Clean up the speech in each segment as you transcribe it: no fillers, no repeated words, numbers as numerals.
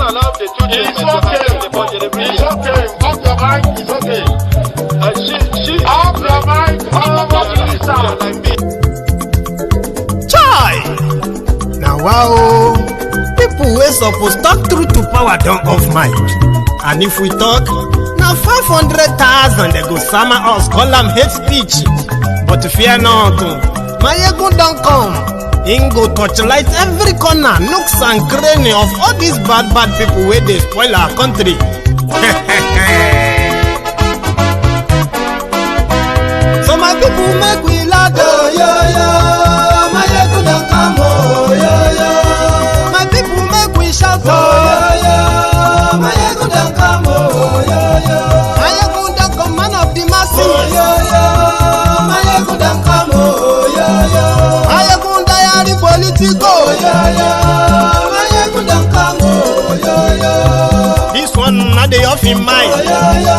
allow the children to have the budget. It's okay. Off your mind. It's okay. She off your mind. like me. Chai! Now wow, people wey suppose talk truth to power don't off mic. And if we talk, now 500,000 they go summer us, call them hate speech. But fear not, Maiyegun don't come. Him go torchlight every corner, nooks and cranny of all these bad people where they spoil our country. So my people make we laugh, oh yo yo. Maiyegun don't come, oh yo yo. My people make we shout, oh yo yo. Maiyegun don't come, oh yo yo. Maiyegun don't come, man of the masses, oh yo yo. Maiyegun don't come, oh yo yo. Maiyegun diary Politico, oh yo yo. Maiyegun don't come, oh yo yo. This one not the off in mind, oh yo yo.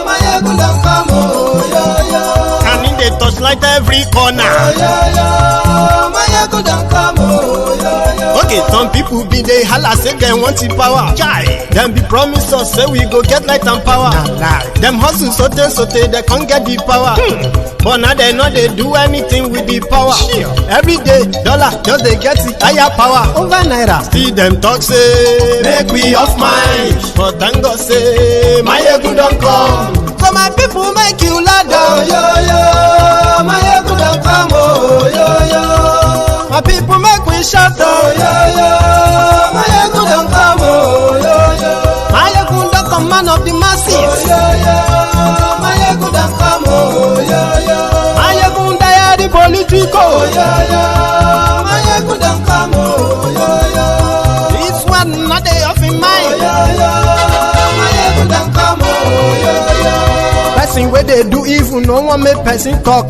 Maiyegun don't come, oh yo yo. And in the touchlight every corner, oh yo yo. Maiyegun don't come, oh yo yo. Okay, some people be they holla say they want the power. Chai, them be promise us say we go get light and power. Nah. Them hustle sote they can't get the power. But now they know they do anything with the power. Sure. Every day, dollar just they get the higher power over naira. See them talk say make we off mind, but thank God say Maiyegun don't come. So my people make you laugh, oh yo yo. Maiyegun don't come, oh yo yo. My people make we shout, oh yo yo. Maiyegun don't come, oh yo yo. Maiyegun don't come, man of the masses, oh yo yo. Maiyegun don't come, oh yo yo. Maiyegun diary Politico, oh yo yo. Maiyegun don't come, oh yo yo. This one not the off in mind, oh yo yo. Maiyegun don't come, oh yo yo. Person where they do evil, no one make person talk.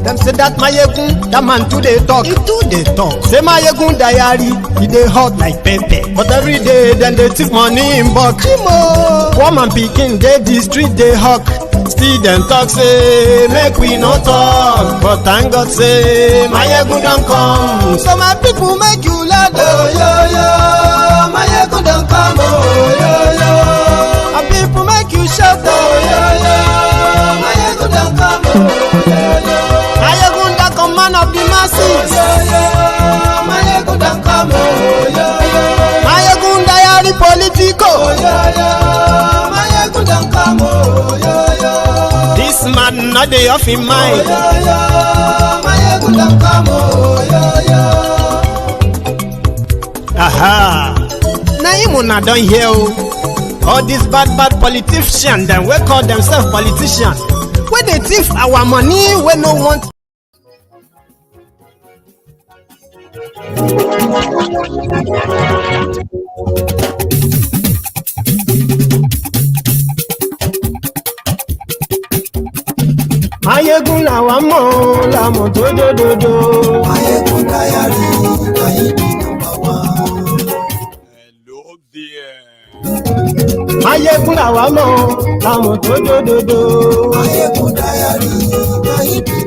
Them say that Maiyegun, that man too they talk. He too they talk. Say Maiyegun diary, he they hot like pepper. But every day then they take money in bulk. Woman picking they the street they hawk. Still them talk say make we no talk. But thank God say Maiyegun don't come. So my people make you laugh, oh yo yo. Maiyegun don't come, oh yo yo. My people make you shout, oh yo yo. Maiyegun don't come, oh yo yo. Maiyegun don't come, man of the masses, oh yo yo. Maiyegun don't come, oh yo yo. Maiyegun diary Politico, oh yo yo. Maiyegun don't come, oh yo yo. This man not the off in mind, oh yo yo. Maiyegun don't come, oh yo yo. Aha. Now him una don hear all these bad politicians them we call themselves politicians. Where they thief our money, we no want. Maiyegun làwa mọ̀ làmọ̀ tó dòdòdò. Maiyegun diary number one. Hello there. Maiyegun làwa mọ̀ làmọ̀ tó dòdòdò. Maiyegun diary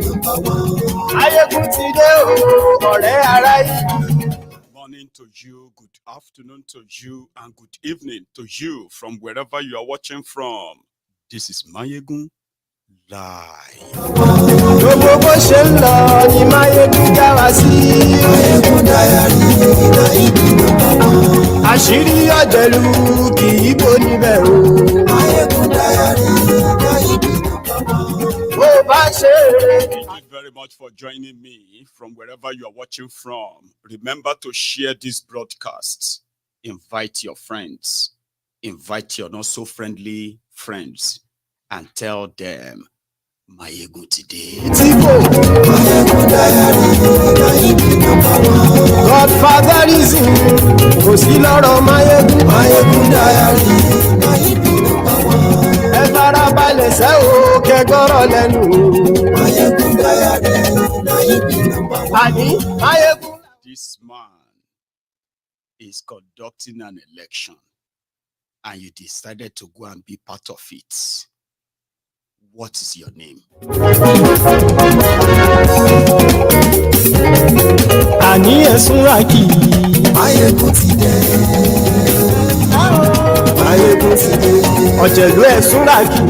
number one. Maiyegun ti dé o, ọ̀rẹ́ ara yìí. Morning to you, good afternoon to you, and good evening to you from wherever you are watching from. This is Maiyegun Live. Gbogbo bó ṣe ń lọ ni Maiyegun já wa sí. Maiyegun diary number one. Àṣírí ọ̀jẹ̀lú kì í bò níbẹ̀ o. Maiyegun diary number one. Bó bá ṣe rere. Thank you very much for joining me from wherever you are watching from. Remember to share this broadcast. Invite your friends. Invite your not so friendly friends and tell them Maiyegun today. Maiyegun diary number one. Godfatherism kò sí lọ́rọ̀ Maiyegun. Maiyegun diary number one. Ẹ fara balẹ̀ sẹ́ o kẹgọ́rọ̀ lẹ́nu. Maiyegun diary number one. Àní Maiyegun. This man is conducting an election and you decided to go and be part of it. What is your name? Àní ẹ̀sùn ràkì. Maiyegun ti dé. Maiyegun ti dé. Ọ̀jẹ̀lú ẹ̀ súnra jù.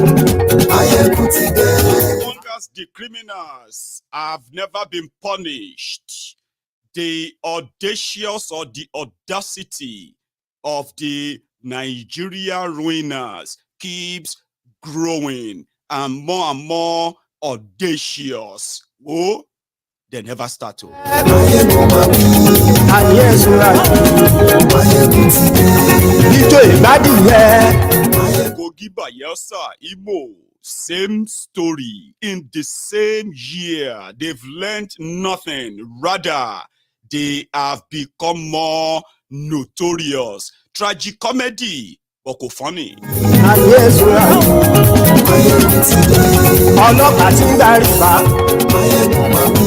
Maiyegun ti dé. As long as the criminals have never been punished, the audacious or the audacity of the Nigeria ruiners keeps growing and more audacious. Oh, they never start to. Maiyegun ma wí. Ayé ẹ̀ súnra jù. Maiyegun ti dé. Ijó ìgbádìyẹ. Kogi Bayelsa, Igbo, same story. In the same year, they've learned nothing. Rather, they have become more notorious. Tragicomedy, but funny. Ayé ẹ̀ súnra jù. Maiyegun ti dé. Ọlọ́pàá ti ń darí bá. Maiyegun ma wí.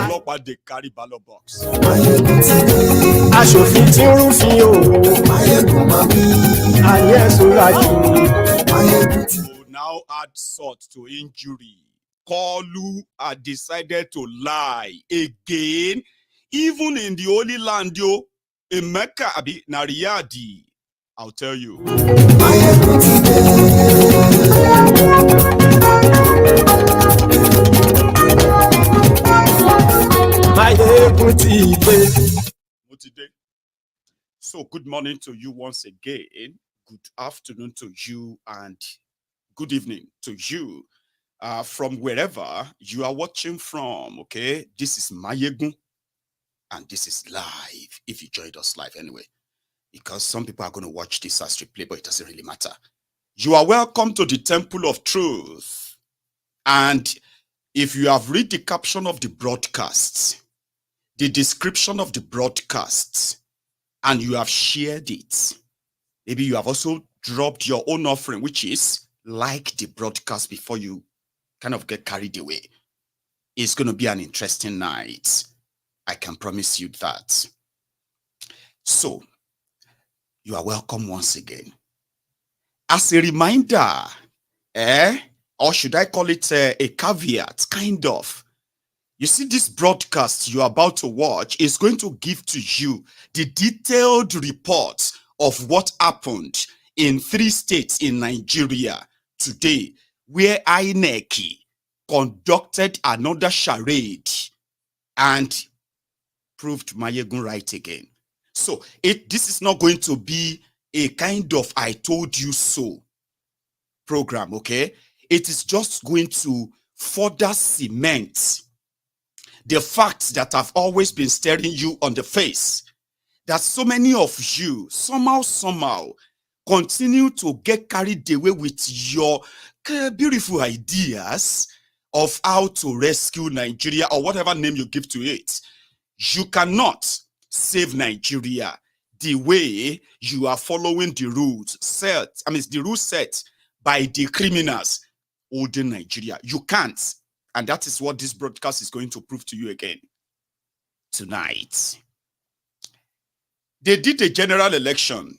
Ọlọ́pàá they carry ballot box. Maiyegun ti dé. Aṣòfin tí ń rúfin o. Maiyegun ma wí. Ayé ẹ̀ súnra jù. Maiyegun ti dé. Who now add salt to injury. Kolu had decided to lie again, even in the Holy Land, yo, in Mecca, Abi Nariyadi. I'll tell you. Maiyegun ti dé. Maiyegun ti dé. Mutide. So, good morning to you once again. Good afternoon to you, and good evening to you from wherever you are watching from. Okay, this is Maiyegun, and this is live. If you joined us live anyway, because some people are going to watch this as replay, but it doesn't really matter. You are welcome to the Temple of Truth, and if you have read the caption of the broadcast, the description of the broadcast, and you have shared it, maybe you have also dropped your own offering, which is like the broadcast before you kind of get carried away. It's going to be an interesting night. I can promise you that. So, you are welcome once again. As a reminder, or should I call it a caveat, kind of. You see, this broadcast you're about to watch is going to give to you the detailed report of what happened in 3 states in Nigeria today, where INEC conducted another charade and proved Maiyegun right again. So this is not going to be a kind of I told you so program, okay? It is just going to further cement the facts that have always been staring you on the face, that so many of you somehow continue to get carried away with your beautiful ideas of how to rescue Nigeria, or whatever name you give to it. You cannot save Nigeria the way you are following the rules set. I mean, the rules set by the criminals holding Nigeria. You can't. And that is what this broadcast is going to prove to you again tonight. They did a general election.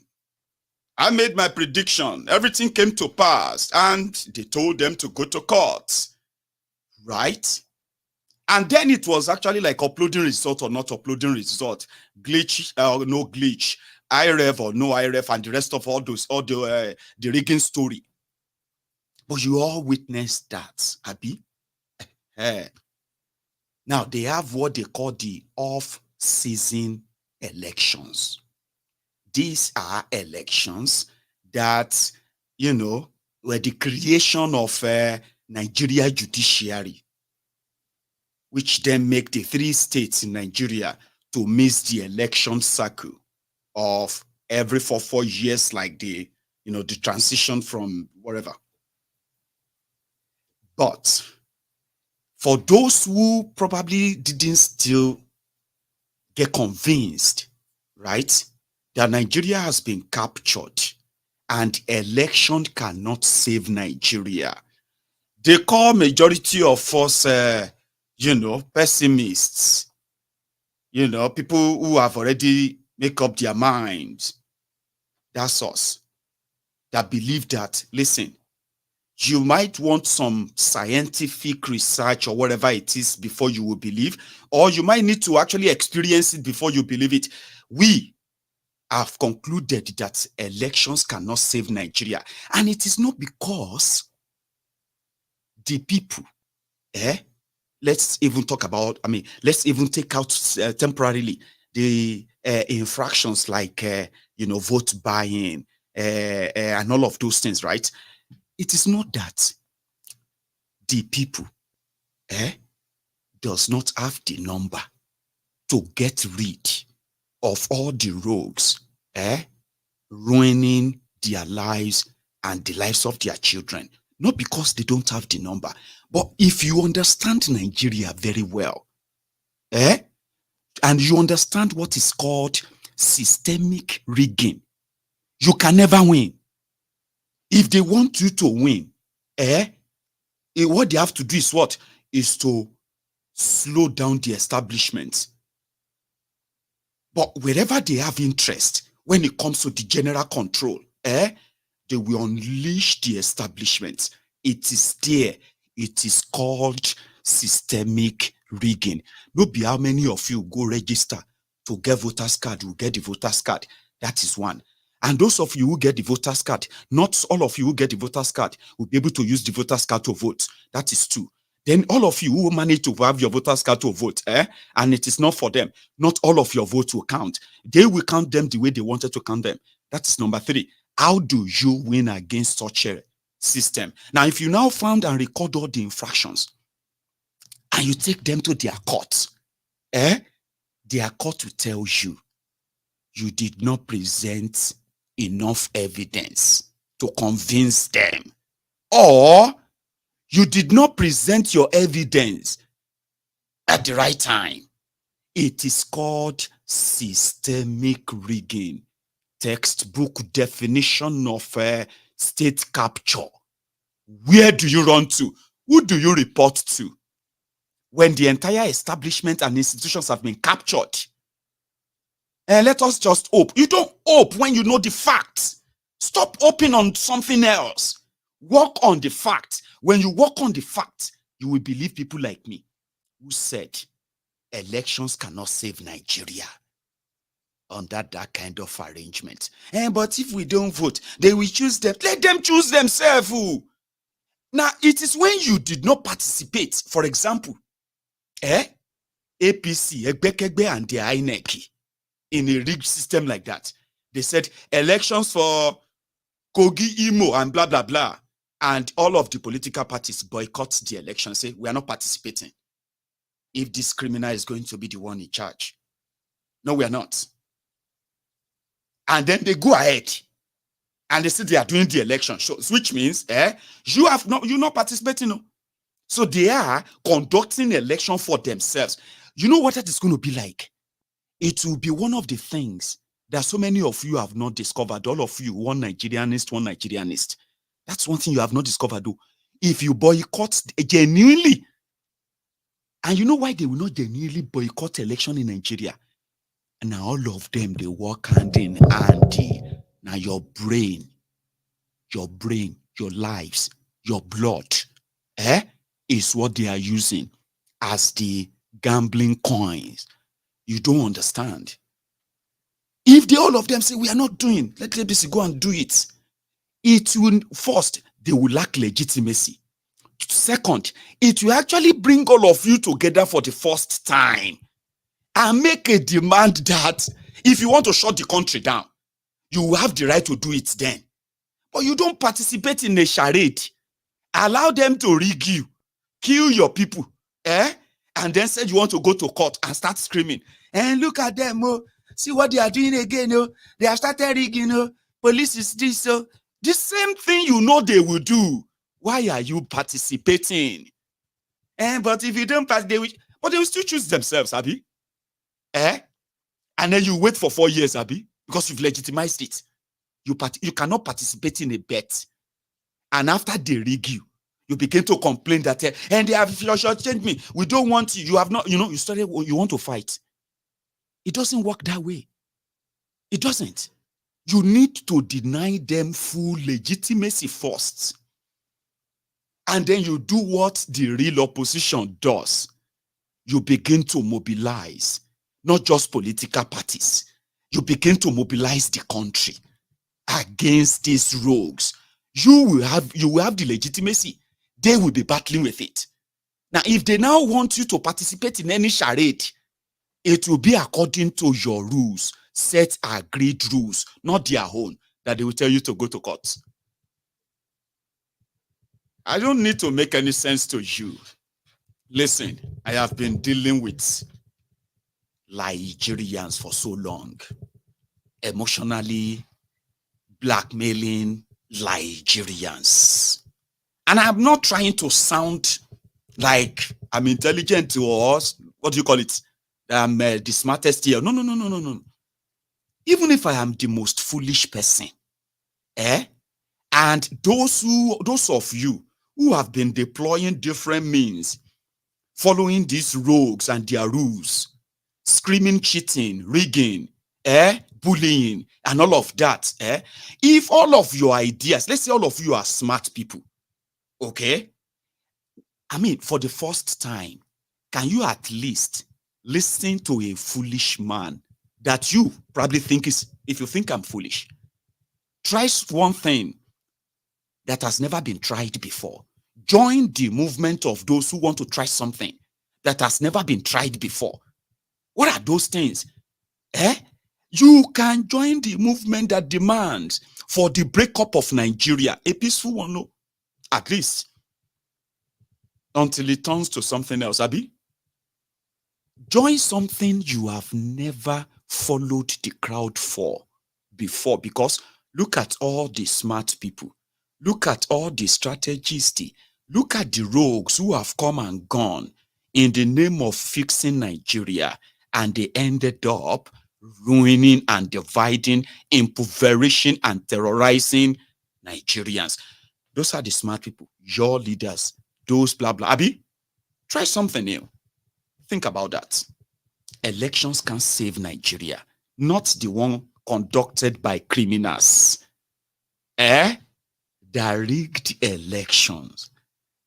I made my prediction. Everything came to pass. And they told them to go to court. Right? And then it was actually like uploading result or not uploading result. Glitch or no glitch. IREF or no IREF. And the rest of all the rigging story. But you all witnessed that, Abi. Now, they have what they call the off-season elections. These are elections that, you know, were the creation of Nigeria judiciary, which then make the 3 states in Nigeria to miss the election cycle of every 4 years, like the transition from whatever. But for those who probably didn't still get convinced, right, that Nigeria has been captured and election cannot save Nigeria, they call majority of us, pessimists, people who have already made up their minds. That's us, that believe that, listen, you might want some scientific research or whatever it is before you will believe, or you might need to actually experience it before you believe it. We I've concluded that elections cannot save Nigeria. And it is not because the people, let's even talk about, let's even take out temporarily the infractions like, vote buying and all of those things, right? It is not that the people does not have the number to get rid of all the rogues ruining their lives and the lives of their children. Not because they don't have the number, but if you understand Nigeria very well, and you understand what is called systemic rigging, you can never win. If they want you to win, what they have to do is what? Is to slow down the establishment. But wherever they have interest, when it comes to the general control, they will unleash the establishment. It is there. It is called systemic rigging. No be how many of you go register to get voters card will get the voters card. That is one. And those of you who get the voters card, not all of you who get the voters card will be able to use the voters card to vote. That is two. Then all of you who manage to have your voters card to vote, and it is not for them, not all of your votes will count. They will count them the way they wanted to count them. That is number three. How do you win against such a system? Now, if you now found and record all the infractions and you take them to their court, their court will tell you you did not present enough evidence to convince them, or you did not present your evidence at the right time. It is called systemic rigging. Textbook definition of state capture. Where do you run to? Who do you report to? When the entire establishment and institutions have been captured, let us just hope. You don't hope when you know the facts. Stop hoping on something else. Work on the fact. When you work on the fact, you will believe people like me who said elections cannot save Nigeria under that kind of arrangement. But if we don't vote, they will choose them. Let them choose themselves. Now, it is when you did not participate, for example, APC, Egbekegbe, and the INEC in a rigged system like that. They said elections for Kogi, Imo, and blah, blah, blah. And all of the political parties boycott the election, say, we are not participating if this criminal is going to be the one in charge. No, we are not. And then they go ahead and they say they are doing the election, which means you're not participating. No? So they are conducting election for themselves. You know what that is going to be like? It will be one of the things that so many of you have not discovered. All of you, one Nigerianist. That's one thing you have not discovered, though. If you boycott genuinely, and you know why they will not genuinely boycott election in Nigeria? And now all of them, they work hand in hand. Now your brain, your lives, your blood, is what they are using as the gambling coins. You don't understand. If they all of them say, we are not doing, let ABC go and do it. It will, first, they will lack legitimacy. Second, it will actually bring all of you together for the first time and make a demand that if you want to shut the country down, you will have the right to do it then. But you don't participate in a charade. Allow them to rig you, kill your people, and then say you want to go to court and start screaming. And look at them, see what they are doing again, they have started rigging, police is this, the same thing you know they will do. Why are you participating? But if you don't pass, they will still choose themselves, Abi. And then you wait for 4 years, Abi, because you've legitimized it. You cannot participate in a bet. And after they rig you, you begin to complain that, and they have changed me. We don't want you. You have not, you want to fight. It doesn't work that way. It doesn't. You need to deny them full legitimacy first. And then you do what the real opposition does. You begin to mobilize, not just political parties. you begin to mobilize the country against these rogues, you will have the legitimacy. They will be battling with it. Now, if they now want you to participate in any charade, it will be according to your rules, set agreed rules, not their own, that they will tell you to go to court. I don't need to make any sense to you. Listen, I have been dealing with Nigerians for so long, emotionally blackmailing Nigerians. And I'm not trying to sound like I'm intelligent or what do you call it? I'm the smartest here. No. Even if I am the most foolish person, and those of you who have been deploying different means, following these rogues and their rules, screaming, cheating, rigging, bullying, and all of that, if all of your ideas, let's say all of you are smart people, okay? I mean, for the first time, can you at least listen to a foolish man that you probably think is, if you think I'm foolish, try one thing that has never been tried before. Join the movement of those who want to try something that has never been tried before. What are those things? You can join the movement that demands for the breakup of Nigeria, a peaceful one, no, at least, until it turns to something else. Abi, join something you have never followed the crowd for before, because look at all the smart people, look at all the strategists, look at the rogues who have come and gone in the name of fixing Nigeria, and they ended up ruining and dividing, impoverishing and terrorizing Nigerians. Those are the smart people, your leaders, those blah blah. Abi, try something new. Think about that. Elections can save Nigeria, not the one conducted by criminals. They rigged elections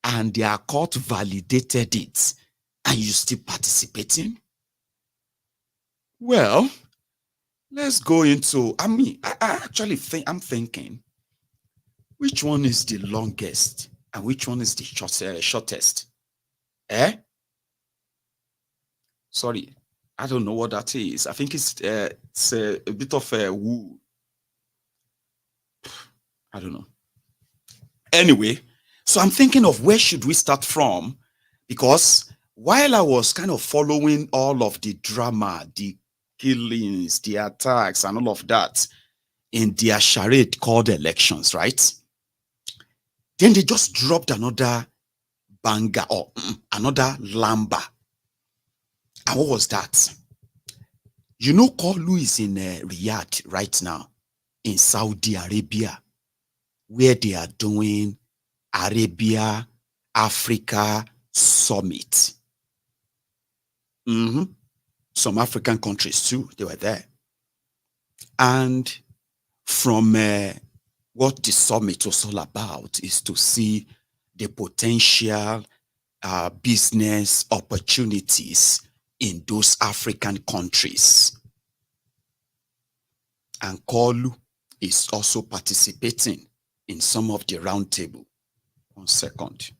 and their court validated it, and you still participating? Well, let's go into, I actually think, I'm thinking, which one is the longest and which one is the shortest? Sorry, I don't know what that is. I think it's a bit of a woo. I don't know. Anyway, so I'm thinking of where should we start from, because while I was kind of following all of the drama, the killings, the attacks, and all of that in their charade called elections, right? Then they just dropped another banger or another lamba. And what was that? You know, Kolu is in Riyadh right now, in Saudi Arabia, where they are doing Arabia Africa Summit. Some African countries too, they were there. And from what the summit was all about is to see the potential business opportunities in those African countries. And Kolu is also participating in some of the roundtable. 1 second.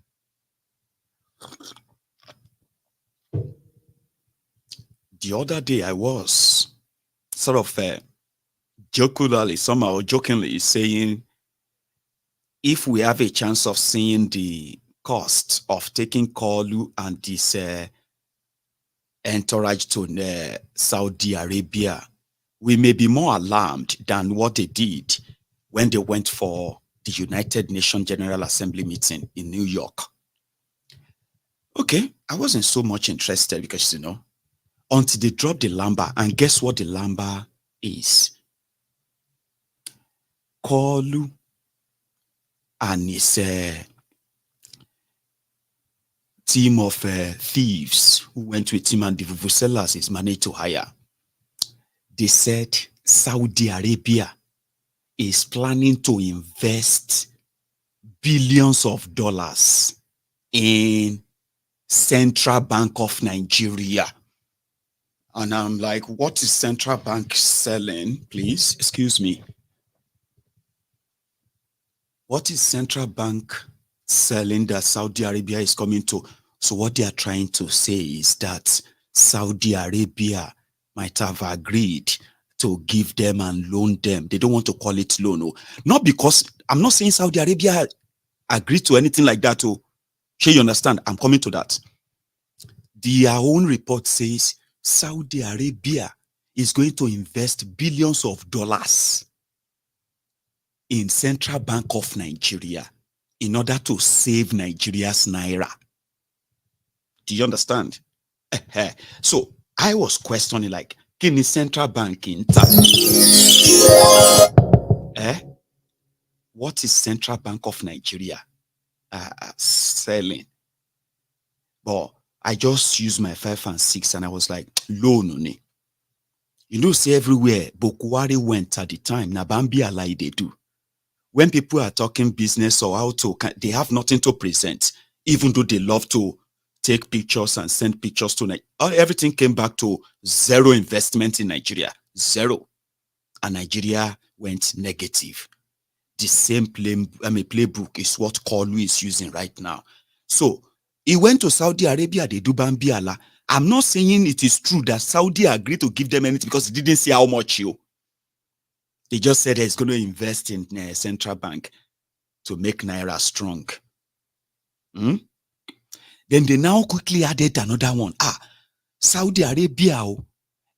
The other day I was sort of jokingly saying, if we have a chance of seeing the cost of taking Kolu and this entourage to Saudi Arabia, we may be more alarmed than what they did when they went for the United Nations General Assembly meeting in New York. Okay, I wasn't so much interested because, you know, until they dropped the lamba, and guess what the lamba is? Kolu and his team of thieves who went with him and the vuvuzelas is managed to hire. They said Saudi Arabia is planning to invest billions of dollars in Central Bank of Nigeria. And I'm like, what is central bank selling? Please, excuse me. What is central bank selling that Saudi Arabia is coming to? So what they are trying to say is that Saudi Arabia might have agreed to give them and loan them. They don't want to call it loan. Oh. Not because, I'm not saying Saudi Arabia agreed to anything like that. Oh. Sure, you understand? I'm coming to that. Their own report says Saudi Arabia is going to invest billions of dollars in Central Bank of Nigeria in order to save Nigeria's naira. Do you understand? So I was questioning, like, can the central bank in what is Central Bank of Nigeria selling? But I just used my 5 and 6 and I was like, loan on it. You know, see everywhere, Bokuwari went at the time, Nabambi Alai they do. When people are talking business or how to, they have nothing to present, even though they love to take pictures and send pictures to Nigeria. Everything came back to zero investment in Nigeria, zero. And Nigeria went negative. The same playbook is what Kolu is using right now. So he went to Saudi Arabia, they do Bambiala. I'm not saying it is true that Saudi agreed to give them anything because they didn't say how much you. They just said it's going to invest in central bank to make Naira strong. Then they now quickly added another one. Saudi Arabia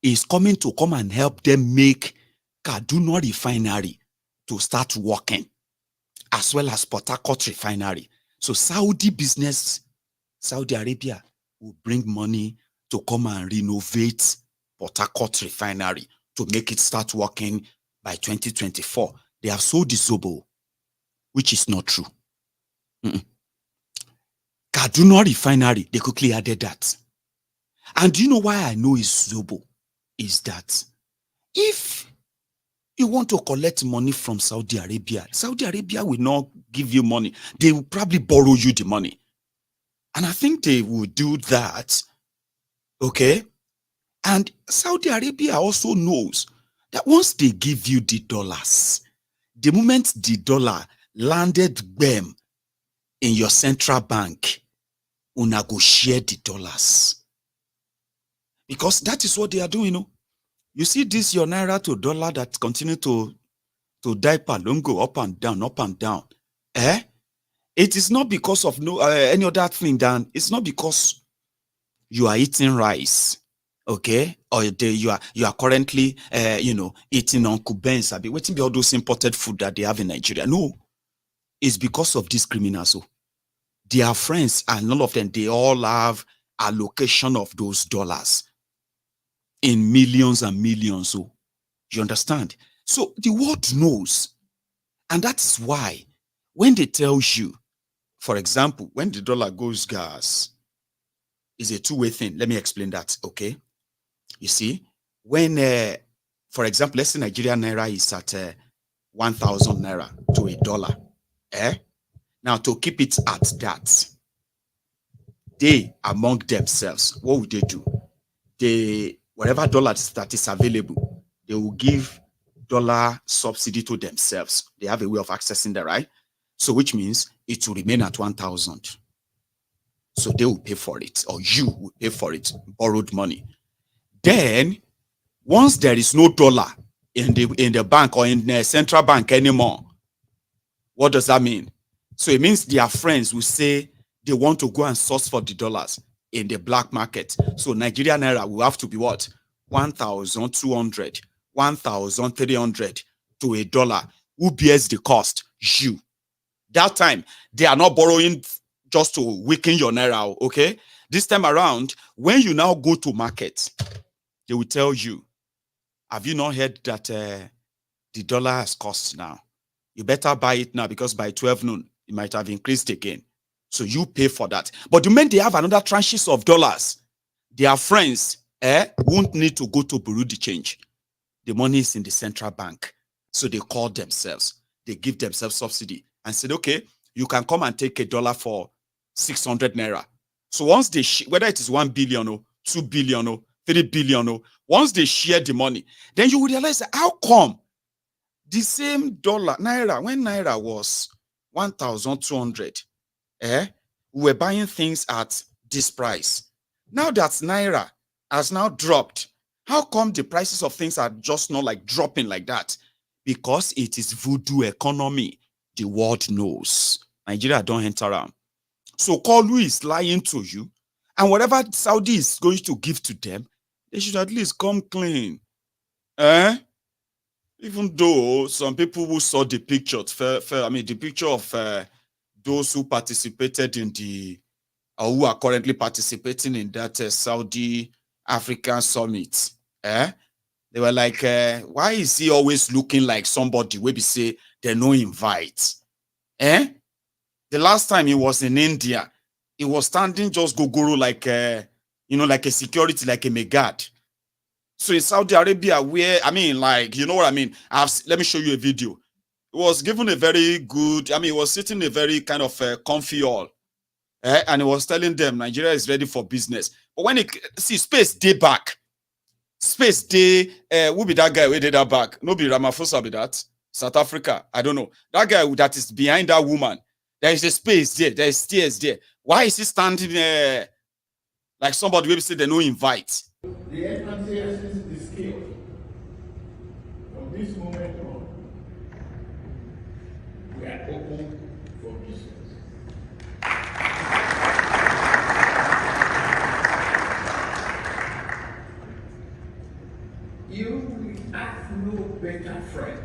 is coming to come and help them make Kaduna refinery to start working, as well as Port Harcourt refinery. So Saudi Arabia will bring money to come and renovate Port Harcourt refinery to make it start working by 2024. They have sold the Zobo, which is not true. Kaduna refinery, they quickly added that. And do you know why I know it's Zobo? Is that if you want to collect money from Saudi Arabia will not give you money. They will probably borrow you the money. And I think they will do that. Okay? And Saudi Arabia also knows that once they give you the dollars, the moment the dollar landed them in your central bank, una go share the dollars. Because that is what they are doing. You see this, your naira to dollar that continue to die palongo up and down, up and down. It is not because of any other thing than it's not because you are eating rice, okay, or you are currently eating Uncle Ben's. I be waiting be all those imported food that they have in Nigeria. No, it's because of these criminals. So their friends and all of them, they all have allocation of those dollars in millions and millions. So you understand? So the world knows, and that's why when they tell you, for example, when the dollar goes gas, is a two-way thing. Let me explain that, okay? You see, when, for example, let's say Nigerian naira is at 1,000 naira to $1. Now, to keep it at that, they, among themselves, what would they do? They, whatever dollars that is available, they will give dollar subsidy to themselves. They have a way of accessing that, right? So which means it will remain at 1,000. So they will pay for it, or you will pay for it, borrowed money. Then, once there is no dollar in the bank or in the central bank anymore, what does that mean? So it means their friends will say they want to go and source for the dollars in the black market. So Nigerian naira will have to be what? 1,200, 1,300 to $1. Who bears the cost? You. That time, they are not borrowing just to weaken your naira, okay? This time around, when you now go to market, they will tell you, have you not heard that the dollar has cost now? You better buy it now because by 12 noon, it might have increased again. So you pay for that. But the moment they have another tranches of dollars, their friends won't need to go to Bureau de Change. The money is in the central bank. So they call themselves. They give themselves subsidy and said, okay, you can come and take $1 for 600 naira. So once they, whether it is 1 billion or 2 billion or 3 billion. Oh. Once they share the money, then you will realize that how come the same dollar, naira, when naira was 1,200, we were buying things at this price. Now that naira has now dropped, how come the prices of things are just not like dropping like that? Because it is voodoo economy. The world knows. Nigeria don't enter around. So Kolu is lying to you, and whatever Saudi is going to give to them, they should at least come clean. Even though some people who saw the picture, the picture of those who participated in the, or who are currently participating in that Saudi African summit, they were like, why is he always looking like somebody where we say they no invite? The last time he was in India, he was standing just gogoro like like a security, like a megad. So in Saudi Arabia, where you know what I mean? Let me show you a video. It was given a very good, he was sitting in a very kind of comfy hall. And he was telling them Nigeria is ready for business. But when space day back, space day, who be that guy who did that back? No be Ramaphosa be that. South Africa, I don't know. That guy that is behind that woman, there is a space there, there is stairs there. Why is he standing there like somebody will say they no invite? The entrance is scale. From this moment on, we are open for business. You have no better friend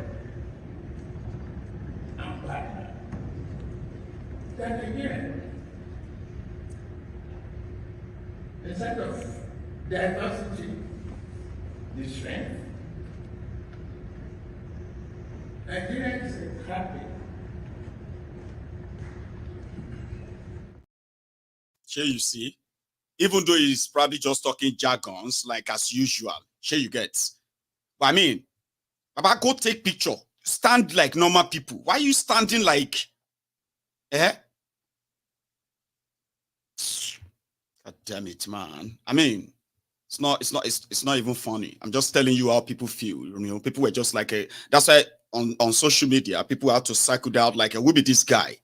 and partner than again. Instead of diversity, the strength, Nigeria is happy. Here you see, even though he's probably just talking jargons like as usual, here you get. But Baba, go take picture. Stand like normal people. Why are you standing like, God damn it, man. It's not even funny. I'm just telling you how people feel. People were just like that's why on social media, people have to cycle out like who be this guy?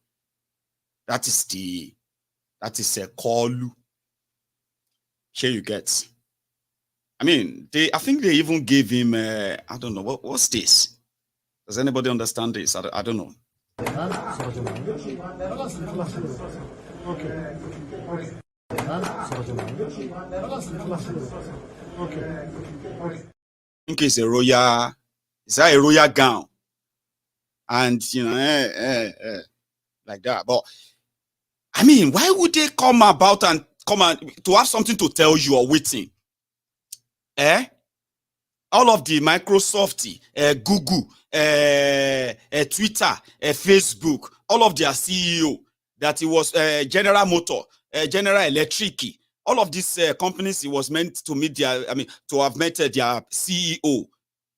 That is a call. Here you get. I think they even gave him I don't know what's this? Does anybody understand this? I don't know. Okay. I think it's a royal gown, and like that. But why would they come about and to have something to tell you or waiting? All of the Microsoft, Google, Twitter, Facebook, all of their CEO, that it was General Motor, General Electric, all of these companies, it was meant to meet to have met their CEO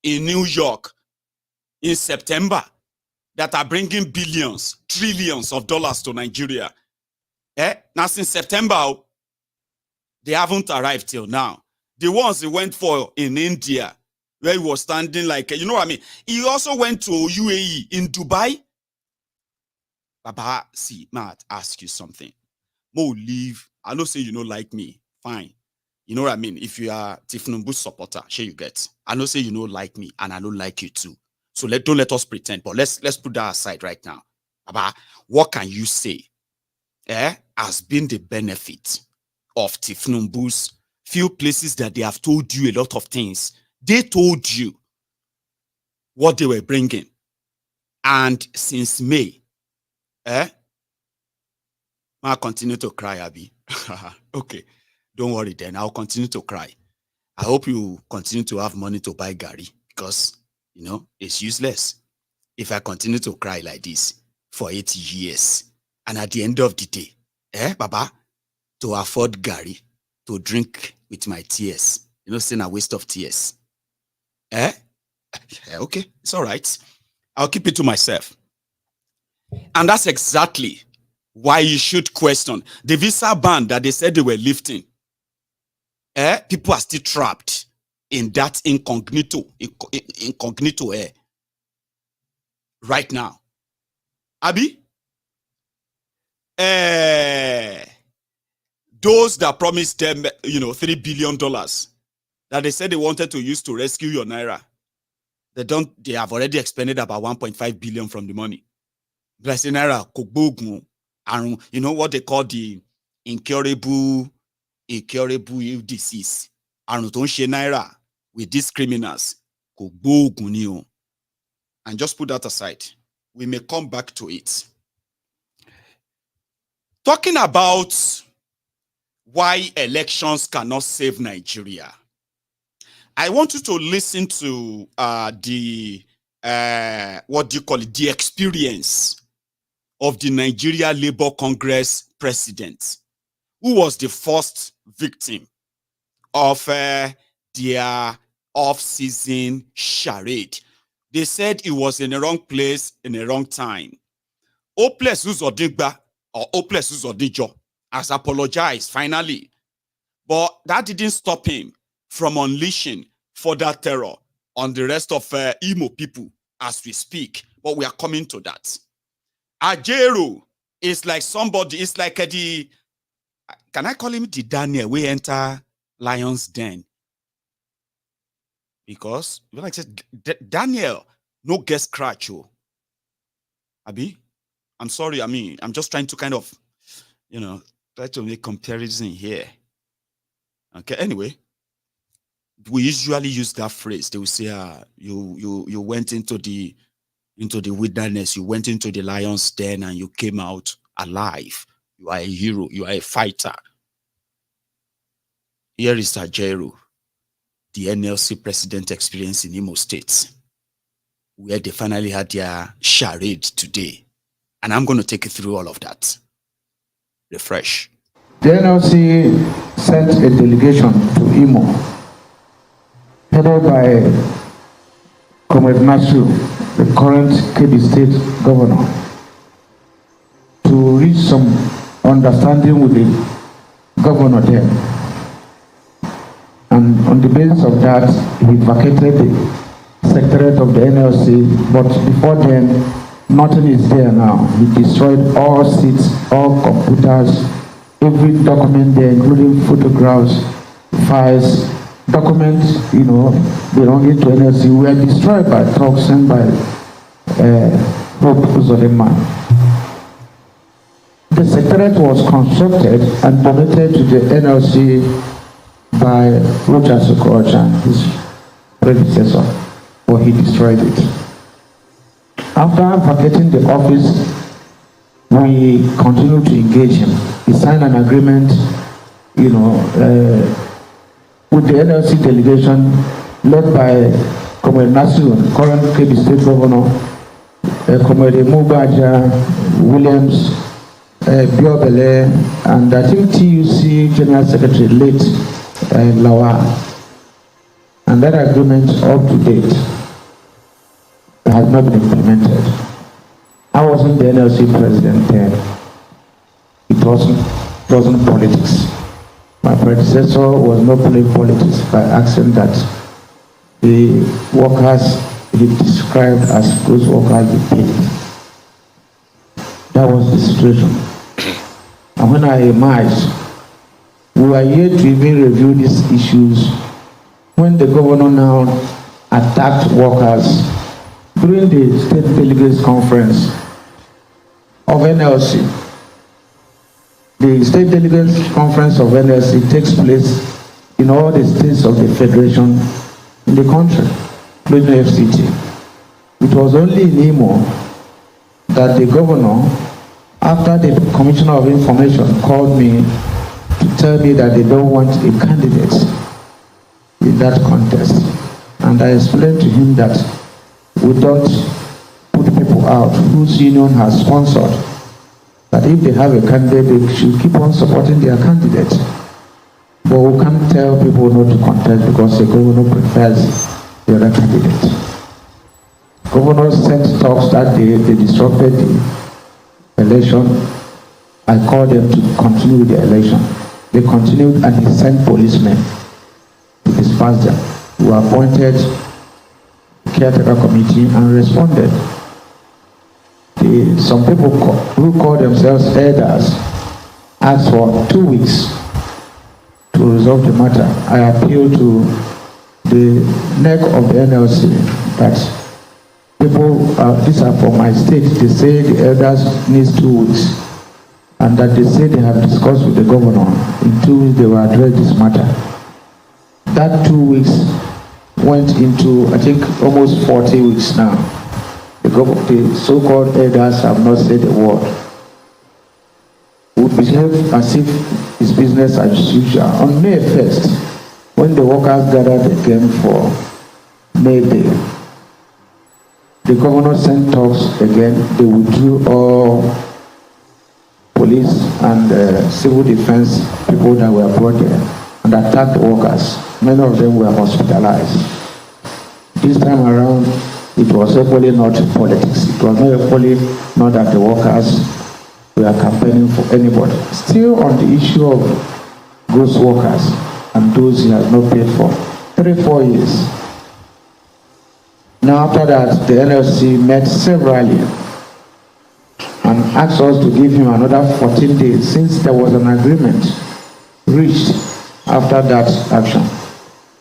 in New York in September, that are bringing billions, trillions of dollars to Nigeria. Now since September, they haven't arrived till now. The ones he went for in India, where he was standing like, He also went to UAE in Dubai. Baba, see, Matt, ask you something. Mo leave. I know say you don't like me. Fine. You know what I mean? If you are Tifnumbu's supporter, sure you get. I know say you don't like me, and I don't like you too. So don't let us pretend. But let's put that aside right now. Baba, what can you say? Has been the benefit of Tifnumbu's few places that they have told you a lot of things. They told you what they were bringing. And since May, I'll continue to cry, Abby. Okay, don't worry then. I'll continue to cry. I hope you continue to have money to buy Gary, because, it's useless if I continue to cry like this for 8 years. And at the end of the day, Baba, to afford Gary, to drink with my tears, it's a waste of tears. Okay, it's all right. I'll keep it to myself. And that's exactly why you should question the visa ban that they said they were lifting. people are still trapped in that incognito right now. Abi? Those that promised them, $3 billion that they said they wanted to use to rescue your naira, they have already expended about 1.5 billion from the money. Blessing naira, you know what they call the incurable disease. Naira with these criminals. And just put that aside. We may come back to it. Talking about why elections cannot save Nigeria, I want you to listen to the experience of the Nigeria Labour Congress president, who was the first victim of their off-season charade. They said he was in the wrong place in the wrong time. Hopeless Uzodigba or Hopeless Uzodijo has apologized finally. But that didn't stop him from unleashing further terror on the rest of Imo people as we speak. But we are coming to that. Ajaero is like somebody, it's like can I call him the Daniel? We enter lion's den. Because, like I said, Daniel, no get scratch. Abi, I'm sorry. I mean, I'm just trying to kind of, try to make comparison here. Okay. Anyway, we usually use that phrase. They will say, you went into the wilderness, you went into the lion's den, and you came out alive. You are a hero. You are a fighter. Here is Ajaero, the NLC president experience in Imo State, where they finally had their charade today. And I'm going to take you through all of that. Refresh. The NLC sent a delegation to Imo, headed by Comrade Nasu, the current Kebbi State governor, to reach some understanding with the governor there. And on the basis of that, he vacated the secretariat of the NLC, but before then, nothing is there now. He destroyed all seats, all computers, every document there, including photographs, files, documents, belonging to NLC were destroyed by talks sent by Hope Uzodinma. The secretariat was constructed and donated to the NLC by Roger Sokocha, his predecessor, but he destroyed it. After vacating the office, we continued to engage him. He signed an agreement, with the NLC delegation led by Comrade Nasu, current Kebbi State Governor, Comrade Mubaja, Williams, Biobele, and I think TUC General Secretary late Lawa. And that agreement up to date has not been implemented. I wasn't the NLC president then. It wasn't politics. My predecessor was not playing politics by asking that the workers be described as those workers be paid. That was the situation. And when I emerged, we were here to even review these issues when the governor now attacked workers during the state delegates conference of NLC. The state delegates conference of NLC takes place in all the states of the federation in the country, including FCT. It was only in Imo that the governor, after the Commissioner of Information called me to tell me that they don't want a candidate in that contest. And I explained to him that we don't put people out whose union has sponsored, that if they have a candidate, they should keep on supporting their candidate. But we can't tell people not to contest because the governor prefers the other candidate. Governor sent talks that day, they disrupted the election. I called them to continue with the election. They continued and he sent policemen dispersed them. We appointed caretaker committee and responded. Some people who call themselves elders asked for 2 weeks to resolve the matter. I appeal to the neck of the NLC that people, these are from my state, they say the elders needs 2 weeks, and that they say they have discussed with the governor. In 2 weeks they will address this matter. That 2 weeks went into, I think, almost 40 weeks now. The so-called elders have not said a word. We behave as if it's business as usual. On May 1st, when the workers gathered again for May Day, the governor sent talks again. They withdrew all police and civil defense people that were brought there and attacked the workers. Many of them were hospitalized. This time around, it was equally not politics. It was not equally not that the workers were campaigning for anybody. Still on the issue of ghost workers and those he has not paid for 3-4 years. Now after that, the NLC met severally and asked us to give him another 14 days since there was an agreement reached after that action.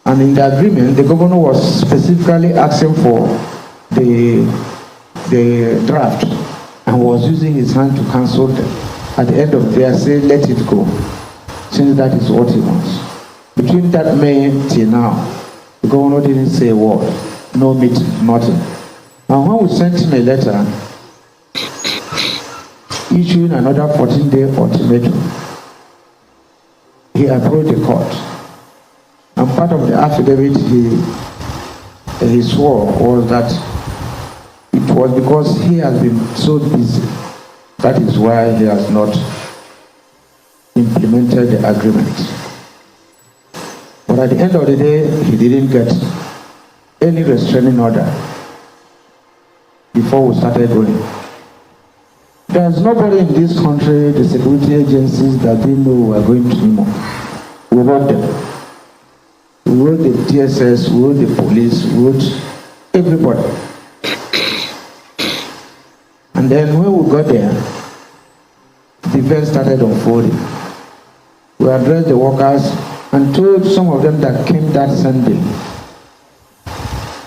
And in the agreement, the governor was specifically asking for the draft and was using his hand to cancel them. At the end of the day, I said, let it go, since that is what he wants. Between that May till now, the governor didn't say a word, no meeting, nothing. And when we sent him a letter issuing another 14-day ultimatum, he approached the court. And part of the affidavit he swore was that it was because he has been so busy. That is why he has not implemented the agreement. But at the end of the day, he didn't get any restraining order before we started going. There's nobody in this country, the security agencies, that didn't know we were going to Imo. We wrote them. We wrote the DSS, we wrote the police, we wrote everybody. And then when we got there, the event started unfolding. We addressed the workers and told some of them that came that Sunday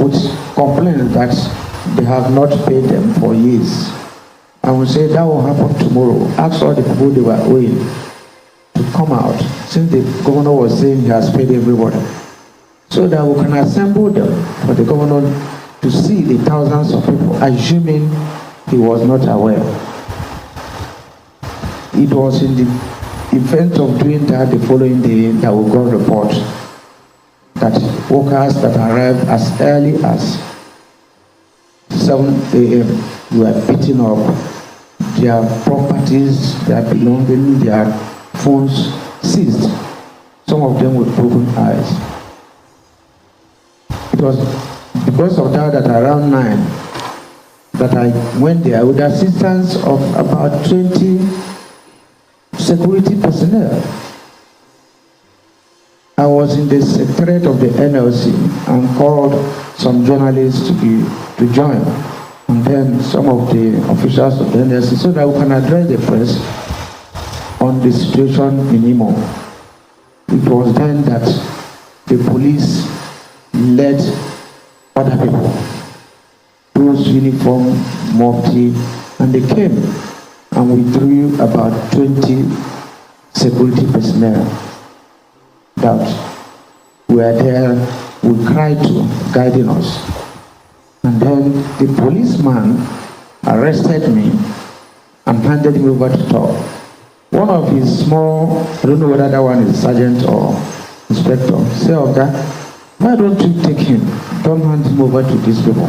with complaints that they have not paid them for years. And we said that will happen tomorrow. Ask all the people they were owing to come out, since the governor was saying he has paid everybody, so that we can assemble them for the governor to see the thousands of people, assuming he was not aware. It was in the event of doing that the following day that we got a report that workers that arrived as early as 7 a.m. were beaten up, their properties, their belongings, their phones seized, some of them with broken eyes. It was because of that around 9 that I went there with the assistance of about 20 security personnel. I was in the secretariat of the NLC and called some journalists to join, and then some of the officials of the NLC, so that we can address the press on the situation in Imo. It was then that the police led other people, those uniform, mufti, and they came and we drew about 20 security personnel that were there, we cried to, guiding us. And then the policeman arrested me and handed me over to talk. One of his small, I don't know whether that one is sergeant or inspector, said, "Okay, why don't you take him? Don't hand him over to these people."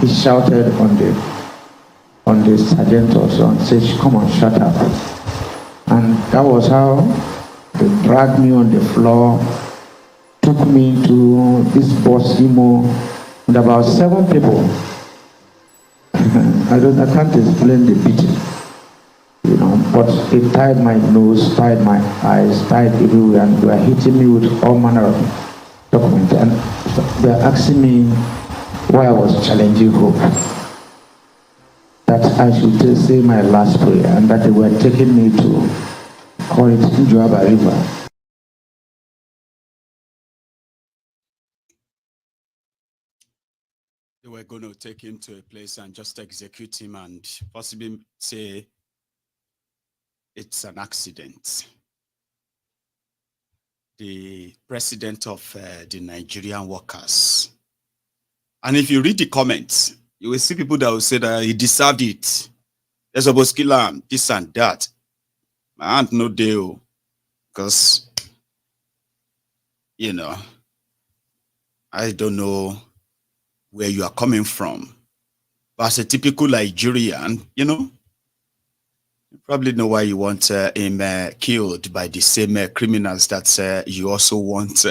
He shouted on the sergeant also and said, "Come on, shut up." And that was how they dragged me on the floor, took me to this boss Imo, and about 7 people. I can't explain the beating, but they tied my nose, tied my eyes, tied everywhere, and they were hitting me with all manner of document, and they're asking me why I was challenging hope. That I should say my last prayer, and that they were taking me to call it Yorubas River. They were going to take him to a place and just execute him and possibly say it's an accident. The president of the Nigerian workers. And if you read the comments, you will see people that will say that he deserved it. They're supposed to kill him, this and that. My aunt no deal. Because, you know, I don't know where you are coming from. But as a typical Nigerian, you know, you probably know why you want him killed by the same criminals that you also want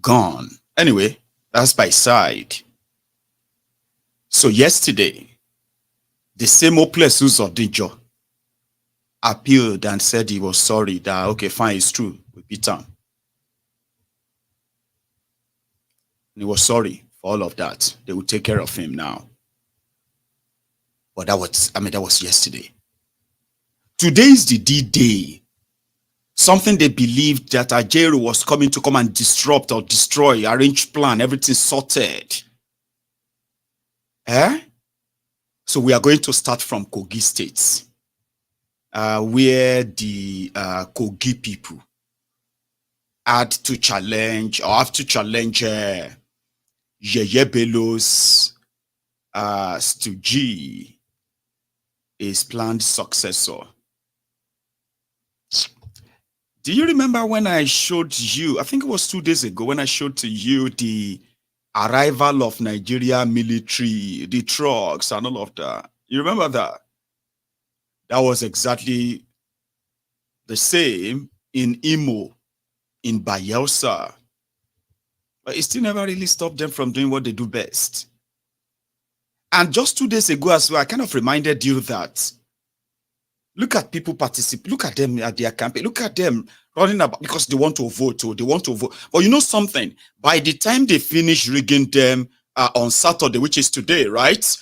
gone. Anyway, that's by side. So yesterday, the same hopeless Uzodijo appealed and said he was sorry that, okay, fine, it's true, we beat him. And he was sorry for all of that. They will take care of him now. But that was yesterday. Today is the D-Day. Something they believed that Ajero was coming to come and disrupt or destroy, arrange plan, everything sorted. So we are going to start from Kogi State, where the Kogi people had to challenge or have to challenge Yeye Bello's Stuji, his planned successor. Do you remember when I showed you, I think it was 2 days ago, when I showed to you the arrival of Nigeria military, the trucks and all of that? You remember that? That was exactly the same in Imo, in Bayelsa. But it still never really stopped them from doing what they do best. And just 2 days ago as well, I kind of reminded you that look at people participate. Look at them at their campaign. Look at them running about because they want to vote. Or they want to vote. But you know something? By the time they finish rigging them on Saturday, which is today, right?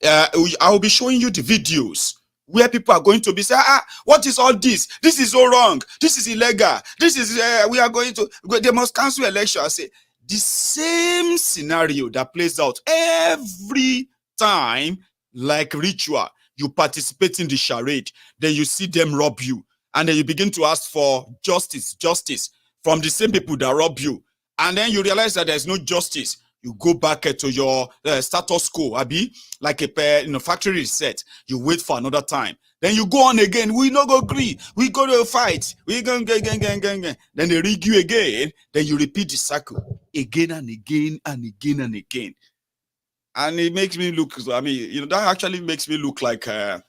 I will be showing you the videos where people are going to be saying, what is all this? This is so wrong. This is illegal. This is, we are going to, they must cancel election. I say, the same scenario that plays out every time, like ritual. You participate in the charade, then you see them rob you, and then you begin to ask for justice from the same people that rob you, and then you realize that there's no justice. You go back to your status quo, Abi, like a factory reset. You wait for another time, then you go on again. We no go agree. We go to a fight. We go again. Then they rig you again. Then you repeat the cycle again and again and again and again. And it makes me look, I mean, you know, that actually makes me look like a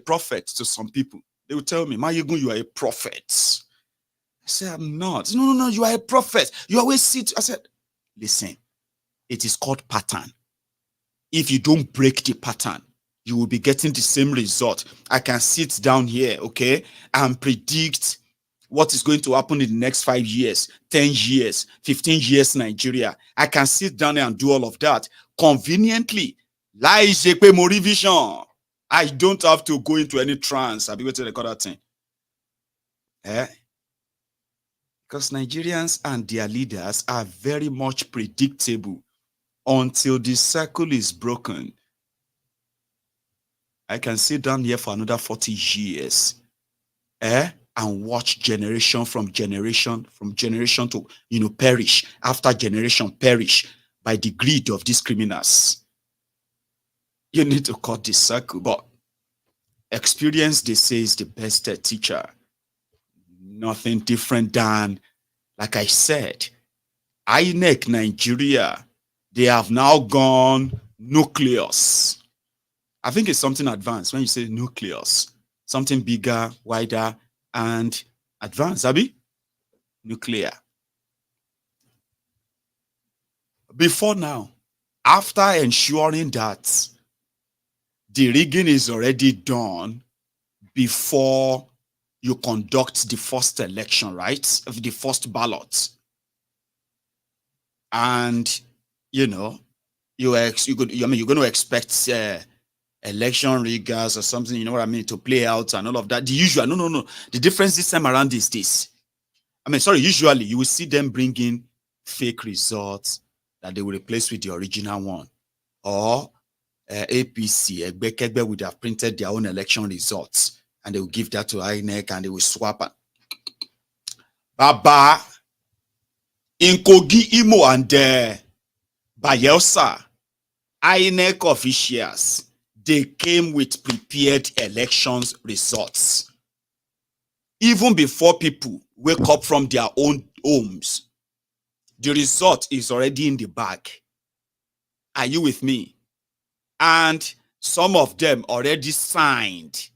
prophet to some people. They will tell me, Maiyegun, you are a prophet. I said, I'm not. No, you are a prophet. You always sit. I said, listen, it is called pattern. If you don't break the pattern, you will be getting the same result. I can sit down here, okay, and predict what is going to happen in the next 5 years, 10 years, 15 years, Nigeria. I can sit down and do all of that conveniently. I don't have to go into any trance. I'll be waiting to record that thing. Because Nigerians and their leaders are very much predictable until the circle is broken. I can sit down here for another 40 years. And watch generation from generation to, you know, perish after generation perish by the greed of these criminals. You need to cut this circle, but experience, they say, is the best teacher. Nothing different than, like I said, INEC Nigeria, they have now gone nucleus. I think it's something advanced when you say nucleus, something bigger, wider, and advanced, Abi? Nuclear. Before now, after ensuring that the rigging is already done before you conduct the first election, right? Of the first ballot. and you know, you're going to expect election riggers or something, you know what I mean, to play out and all of that. The usual, no. The difference this time around is this. Usually you will see them bring in fake results that they will replace with the original one. Or APC, Egbekegbe would have printed their own election results and they will give that to INEC and they will swap it. Baba, in Kogi, Imo, and Bayelsa, INEC officials, they came with prepared elections results. Even before people wake up from their own homes, the result is already in the bag. Are you with me? And some of them already signed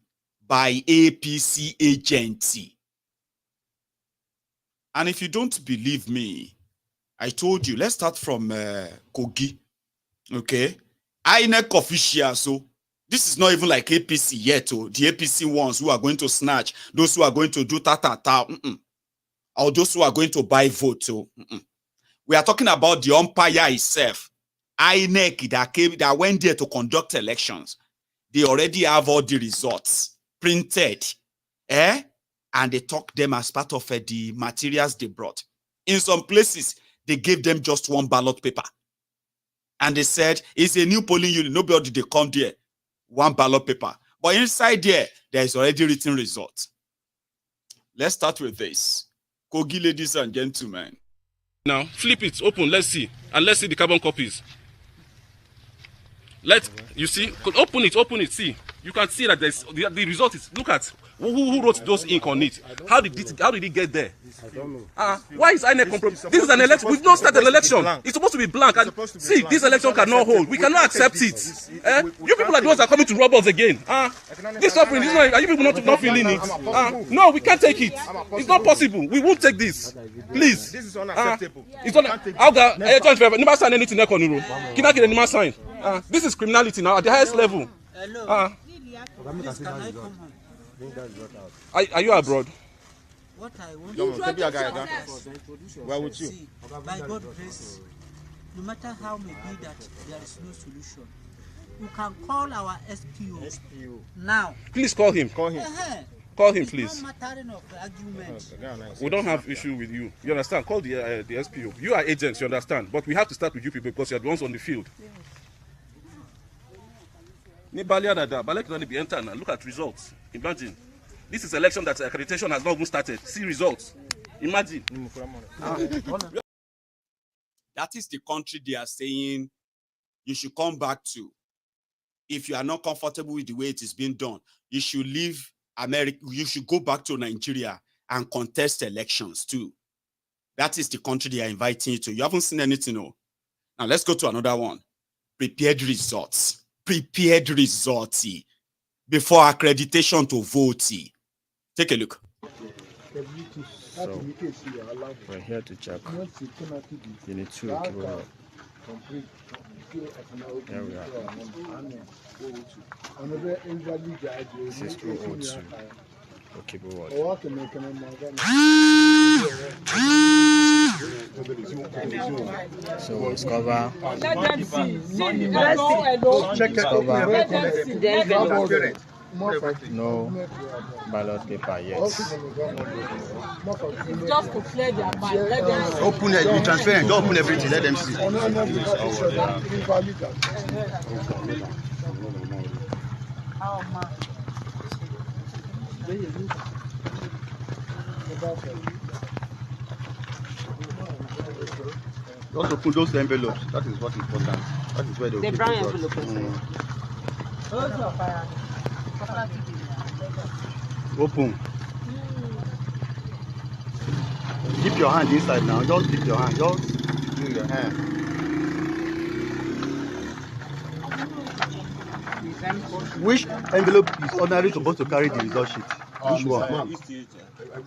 by APC agency. And if you don't believe me, I told you, let's start from Kogi. Okay? INEC officials, so this is not even like APC yet. Oh, the APC ones who are going to snatch, those who are going to do ta-ta-ta, or those who are going to buy votes. Oh, we are talking about the umpire itself. INEC that went there to conduct elections. They already have all the results printed. And they took them as part of the materials they brought. In some places, they gave them just one ballot paper. And they said, it's a new polling unit. Nobody they come there. One ballot paper. But inside there is already written results. Let's start with this. Kogi, ladies and gentlemen. Now, flip it, open, let's see. And let's see the carbon copies. You see, open it, see. You can see that there's the result is, look at who wrote those ink on it. How did it get there? I don't know. Why is INEC compromised? This is an election. We've not started an election. It's supposed to be blank. And see, this election cannot hold. We cannot accept it. You people are the ones that are coming to rob us again. This suffering, are you people not feeling it? No, we can't take it. It's not possible. We won't take this. Please. This is unacceptable. It's not. Never sign anything. Never sign. This is criminality now at the highest level. Hello. Please, can I come home? Are you abroad? What I want Where would you? see, by God's grace, no matter how may be that there is no solution, you can call our SPO. Now. Please call him. Call him. Call him, please. No mattering of argument. We don't have issue with you. You understand? Call the SPO. You are agents, you understand? But we have to start with you people because you're the ones on the field. Look at results. Imagine. This is election that accreditation has not even started. See results. Imagine. That is the country they are saying you should come back to. If you are not comfortable with the way it is being done, you should leave America. You should go back to Nigeria and contest elections too. That is the country they are inviting you to. You haven't seen anything, no. Now let's go to another one. Prepared results. Prepared results before accreditation to vote. Take a look. So we're here to check Unit 2 keyboard. Here we are. This is 202 keyboard. So it's cover. No ballot paper yet. It's just to clear their mind. Let them see. Open it, be transparent. Don't open everything. Let them see. Just open those envelopes. That is what is important. That is where the brown envelope. Open. Keep your hand inside now. Just keep your hand. Just use your hand. Which envelope is ordinarily supposed to carry the result sheet? Which one?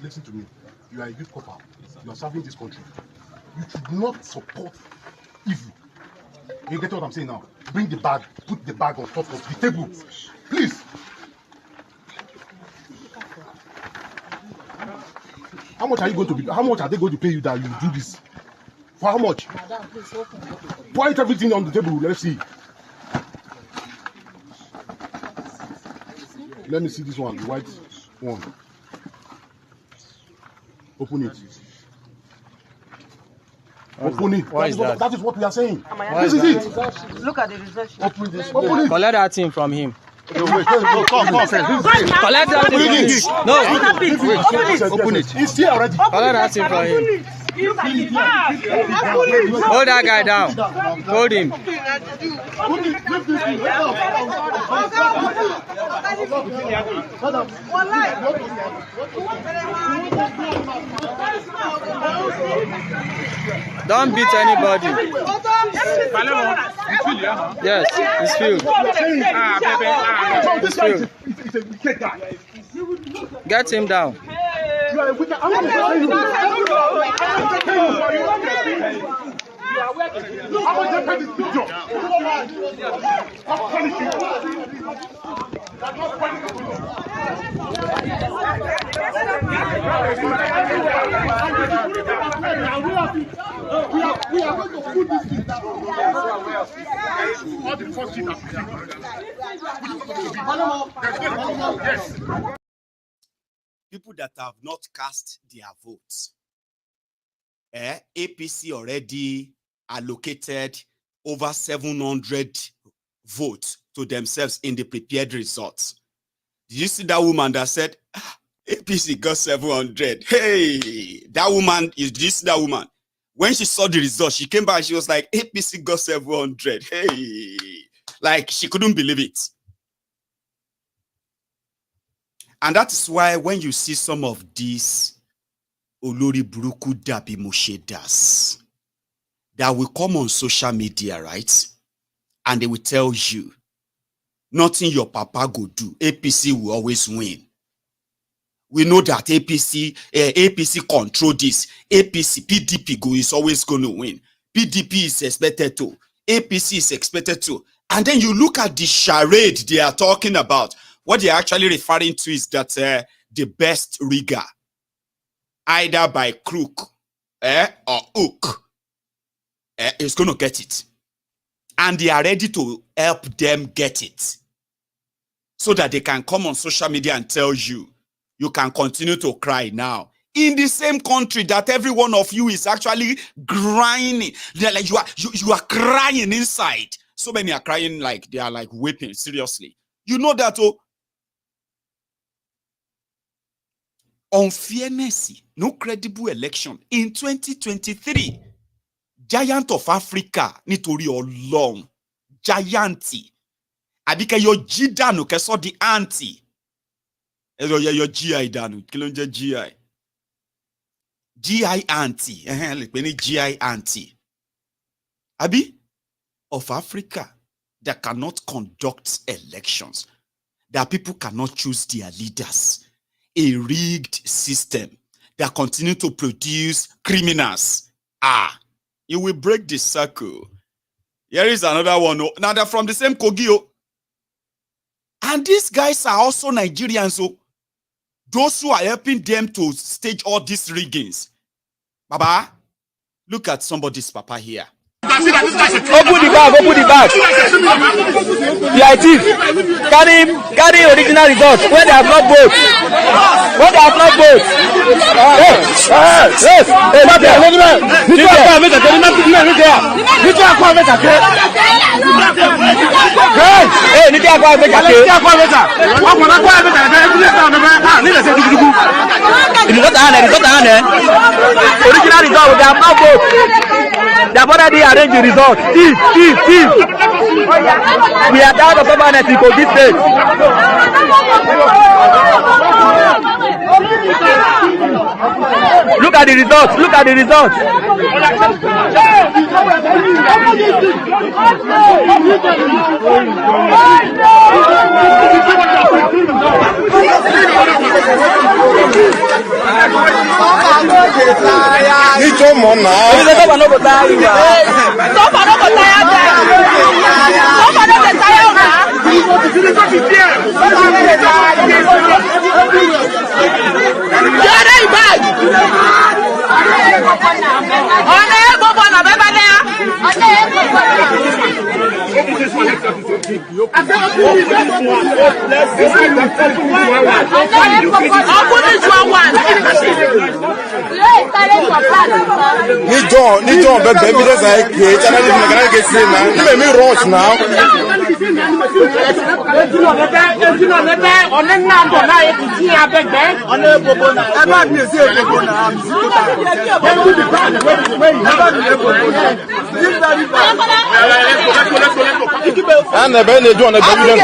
Listen to me. You are a youth corper. You are serving this country. You should not support evil. You get what I'm saying now? Bring the bag. Put the bag on top of the table. Please. How much are they going to pay you that you do this? For how much? Point everything on the table. Let's see. Let me see this one, the white one. Open it. Open it. That is what we are saying. This is it. Look at the result. Open this. Open it. Collect that thing from him. No, wait, no, come, friend. Collect that thing from him. No, open it. It's here already. Collect that thing from him. Hold that guy down. Hold him. Don't beat anybody. Yes, it's filled. It's filled. Get him down. We are going to put this thing down. All the first thing yes. People that have not cast their votes. APC already allocated over 700 votes to themselves in the prepared results. Did you see that woman that said, APC got 700? Hey, that woman, is this that woman? When she saw the results, she came back, she was like, APC got 700. Hey, like she couldn't believe it. And that is why when you see some of these Olori Buruku Dabi Moshedas that will come on social media, right? And they will tell you, nothing your papa go do. APC will always win. We know that APC control this. PDP is always going to win. PDP is expected to. APC is expected to. And then you look at the charade they are talking about. What they're actually referring to is that the best rigger, either by crook or hook, is going to get it. And they are ready to help them get it. So that they can come on social media and tell you, you can continue to cry now. In the same country that every one of you is actually grinding. They're like, you are crying inside. So many are crying like they are like weeping, seriously. You know that, oh, unfairness, no credible election in 2023. Giant of Africa, nítorí Ọlọ́run, gianti. Abike yo G dànù keso di anti. Yo GI dànù, kí ló ń jẹ́ GI? GI anti, le pe ni GI anti. Abi of Africa that cannot conduct elections, that people cannot choose their leaders. A rigged system that continue to produce criminals. You will break the circle. Here is another one. Now they're from the same Kogio. And these guys are also Nigerians. So those who are helping them to stage all these riggings. Baba, look at somebody's papa here. Open the bag. You are a thief. Carry original results where they have not voted. Where they have not voted. Original results, they have not voted. They have already arranged the results. Thief. We are tired of permanent for this state. Look at the results. John, but baby, that's like it. And I'm gonna get seen now. You make me rush now. And the baby doing the baby.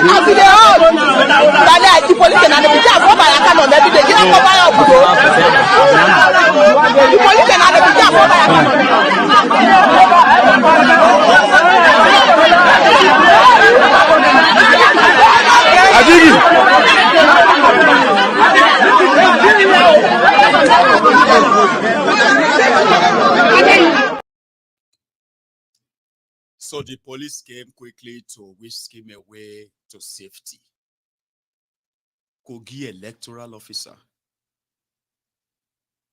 So the police came quickly to whisk him away to safety. Kogi electoral officer,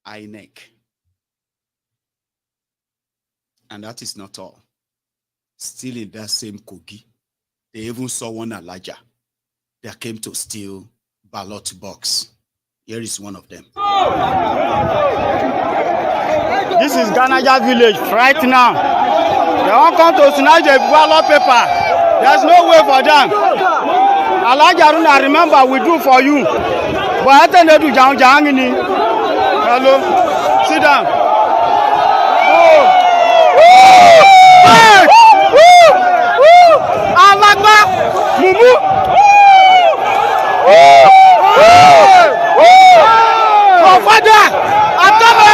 INEC. And that is not all. Still in that same Kogi, they even saw one Alaja that came to steal ballot box. Here is one of them. This is Ganaja village right now. They won't come to snatch the ballot paper. There's no way for them. Alaja Runa, remember we do for you. But I think they do Jangini. Hello, sit down. Alagba, Mumu. For father, Atama,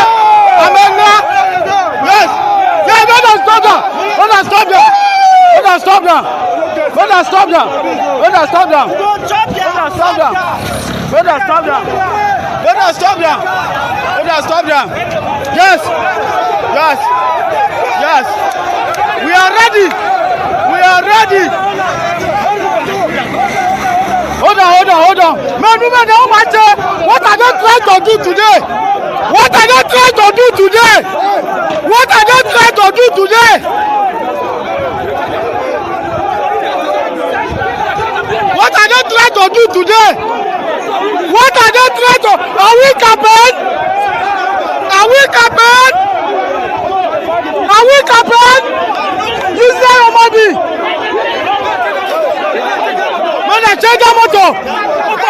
Amena. Yes. Yeah, let us stop them. Let us stop them. Let us stop them. Let us stop them. Let us stop them. Let us stop them. Let us stop them. Let us stop them. Let us stop them. Yes. Yes. Yes. We are ready. We are ready. Hold on, hold on, hold on. Man, what are they trying to do today? What are they trying to do today? What are they trying to do today? What are they trying to do today? What are they trying to? Are we campaign? Are we campaign? Are we campaign? You say your money. When I change your motor,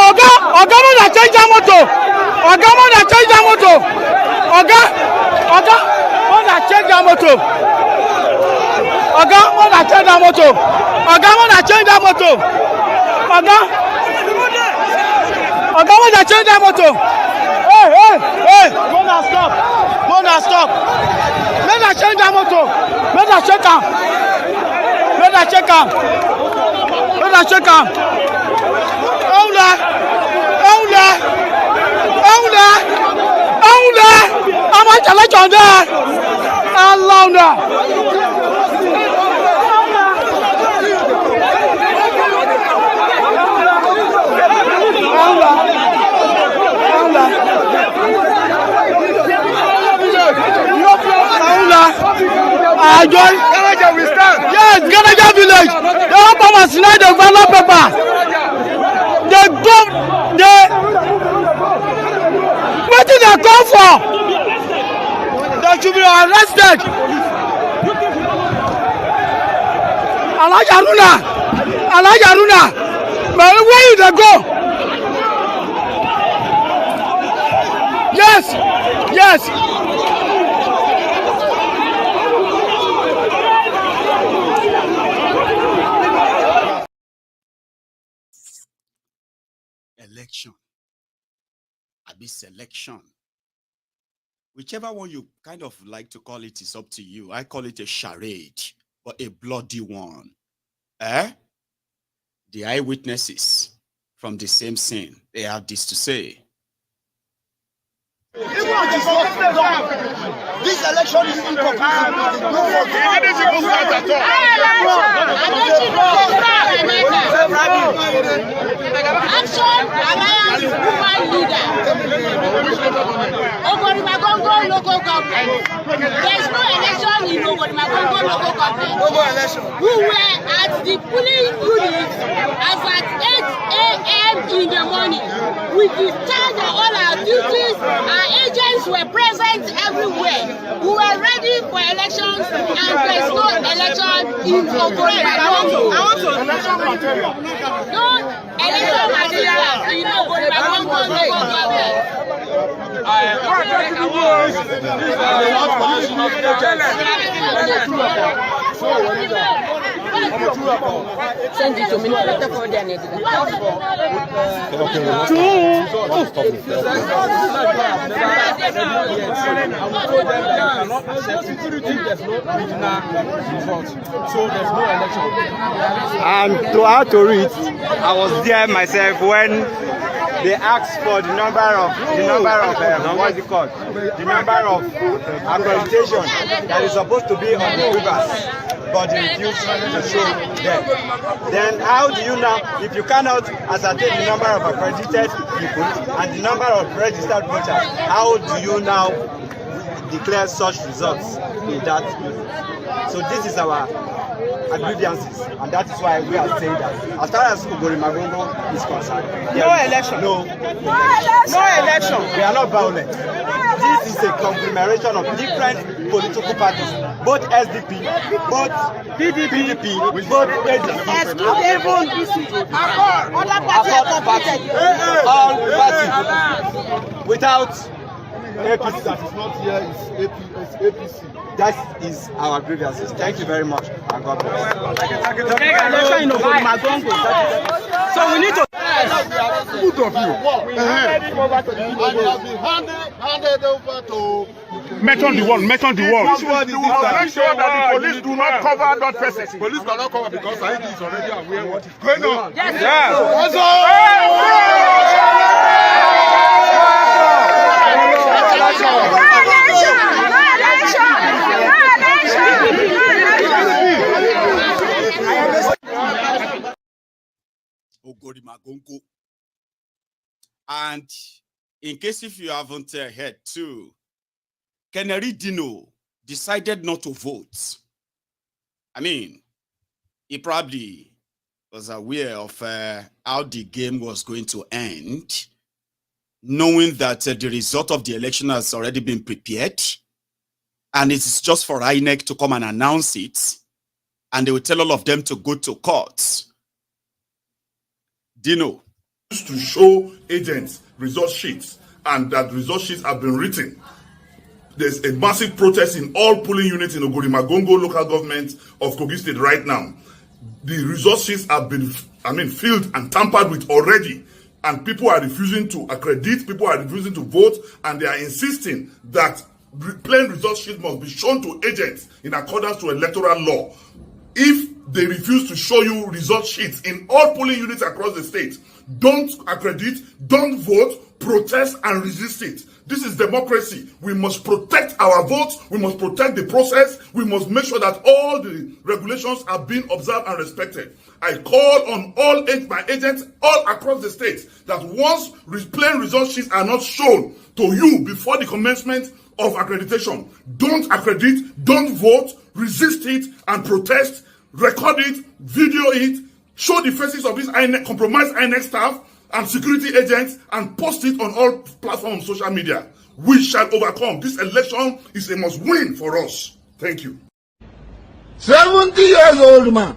Oga, when I change your motor, Oga, when I change your motor, Oga, when I change your motor, Oga, when I change your motor, Oga, when I change your motor, Oga, when I change your motor. Hey, Mona stop. Let us change our motor. Let us check him. Let us check him. Let us check him. How much election there? I join Ganaja, we stand. Yes, Ganaja village. They don't come and snatch the ballot paper. What did they come for? They should be arrested. Alaja Runa. But where did they go? Yes. Election, abi selection, whichever one you kind of like to call it is up to you. I call it a charade, but a bloody one. The eyewitnesses from the same scene, they have this to say. This election is inconclusive. Action Alliance Woman Leader. Ogorimagongo local government. There is no election in Ogorimagongo who were at the polling unit as at 8 a.m. in the morning. We discharged all our duties. Our agents were present everywhere. We were ready for elections, and there's no election in Ogori. I want to election material. No election material in Ogori. Send it to me. And to add to it, I was there myself when they asked for the number of what's it called? The number of accreditation that is supposed to be on the Yorubas, but they refused to show them. Then how do you now, if you cannot ascertain the number of accredited people and the number of registered voters, how do you now declare such results in that? So this is our grievances, and that is why we are saying that as far as Ogori Magongo is concerned, no election. No election. We are not violent. This is a conglomeration of different political parties, both SDP, both PDP, both ADC, even other parties, all parties, without APC. That is not here is APC. That is our grievances. Thank you very much, and God bless. So we need to. Good of you. And it has been handed over to. Mention the word. Mention the word. Make sure that the police do not cover that person. Police cannot cover because Saidi is already aware what is going on. Ogori Magongo. And in case if you haven't heard too, Keneri Dino decided not to vote. I mean, he probably was aware of how the game was going to end, knowing that the result of the election has already been prepared, and it's just for INEC to come and announce it, and they will tell all of them to go to court. Dino. To show agents result sheets, and that result sheets have been written. There's a massive protest in all polling units in Ogori Magongo local government of Kogi State right now. The result sheets have been, filled and tampered with already, and people are refusing to accredit, people are refusing to vote, and they are insisting that plain result sheets must be shown to agents in accordance to electoral law. If they refuse to show you result sheets in all polling units across the state, don't accredit, don't vote, protest and resist it. This is democracy. We must protect our votes. We must protect the process. We must make sure that all the regulations are being observed and respected. I call on all my agents all across the state that once plain result sheets are not shown to you before the commencement of accreditation, don't accredit, don't vote, resist it and protest, record it, video it, show the faces of these compromised INEC staff and security agents and post it on all platforms of social media. We shall overcome. This election is a must win for us. Thank you. 70 years old man.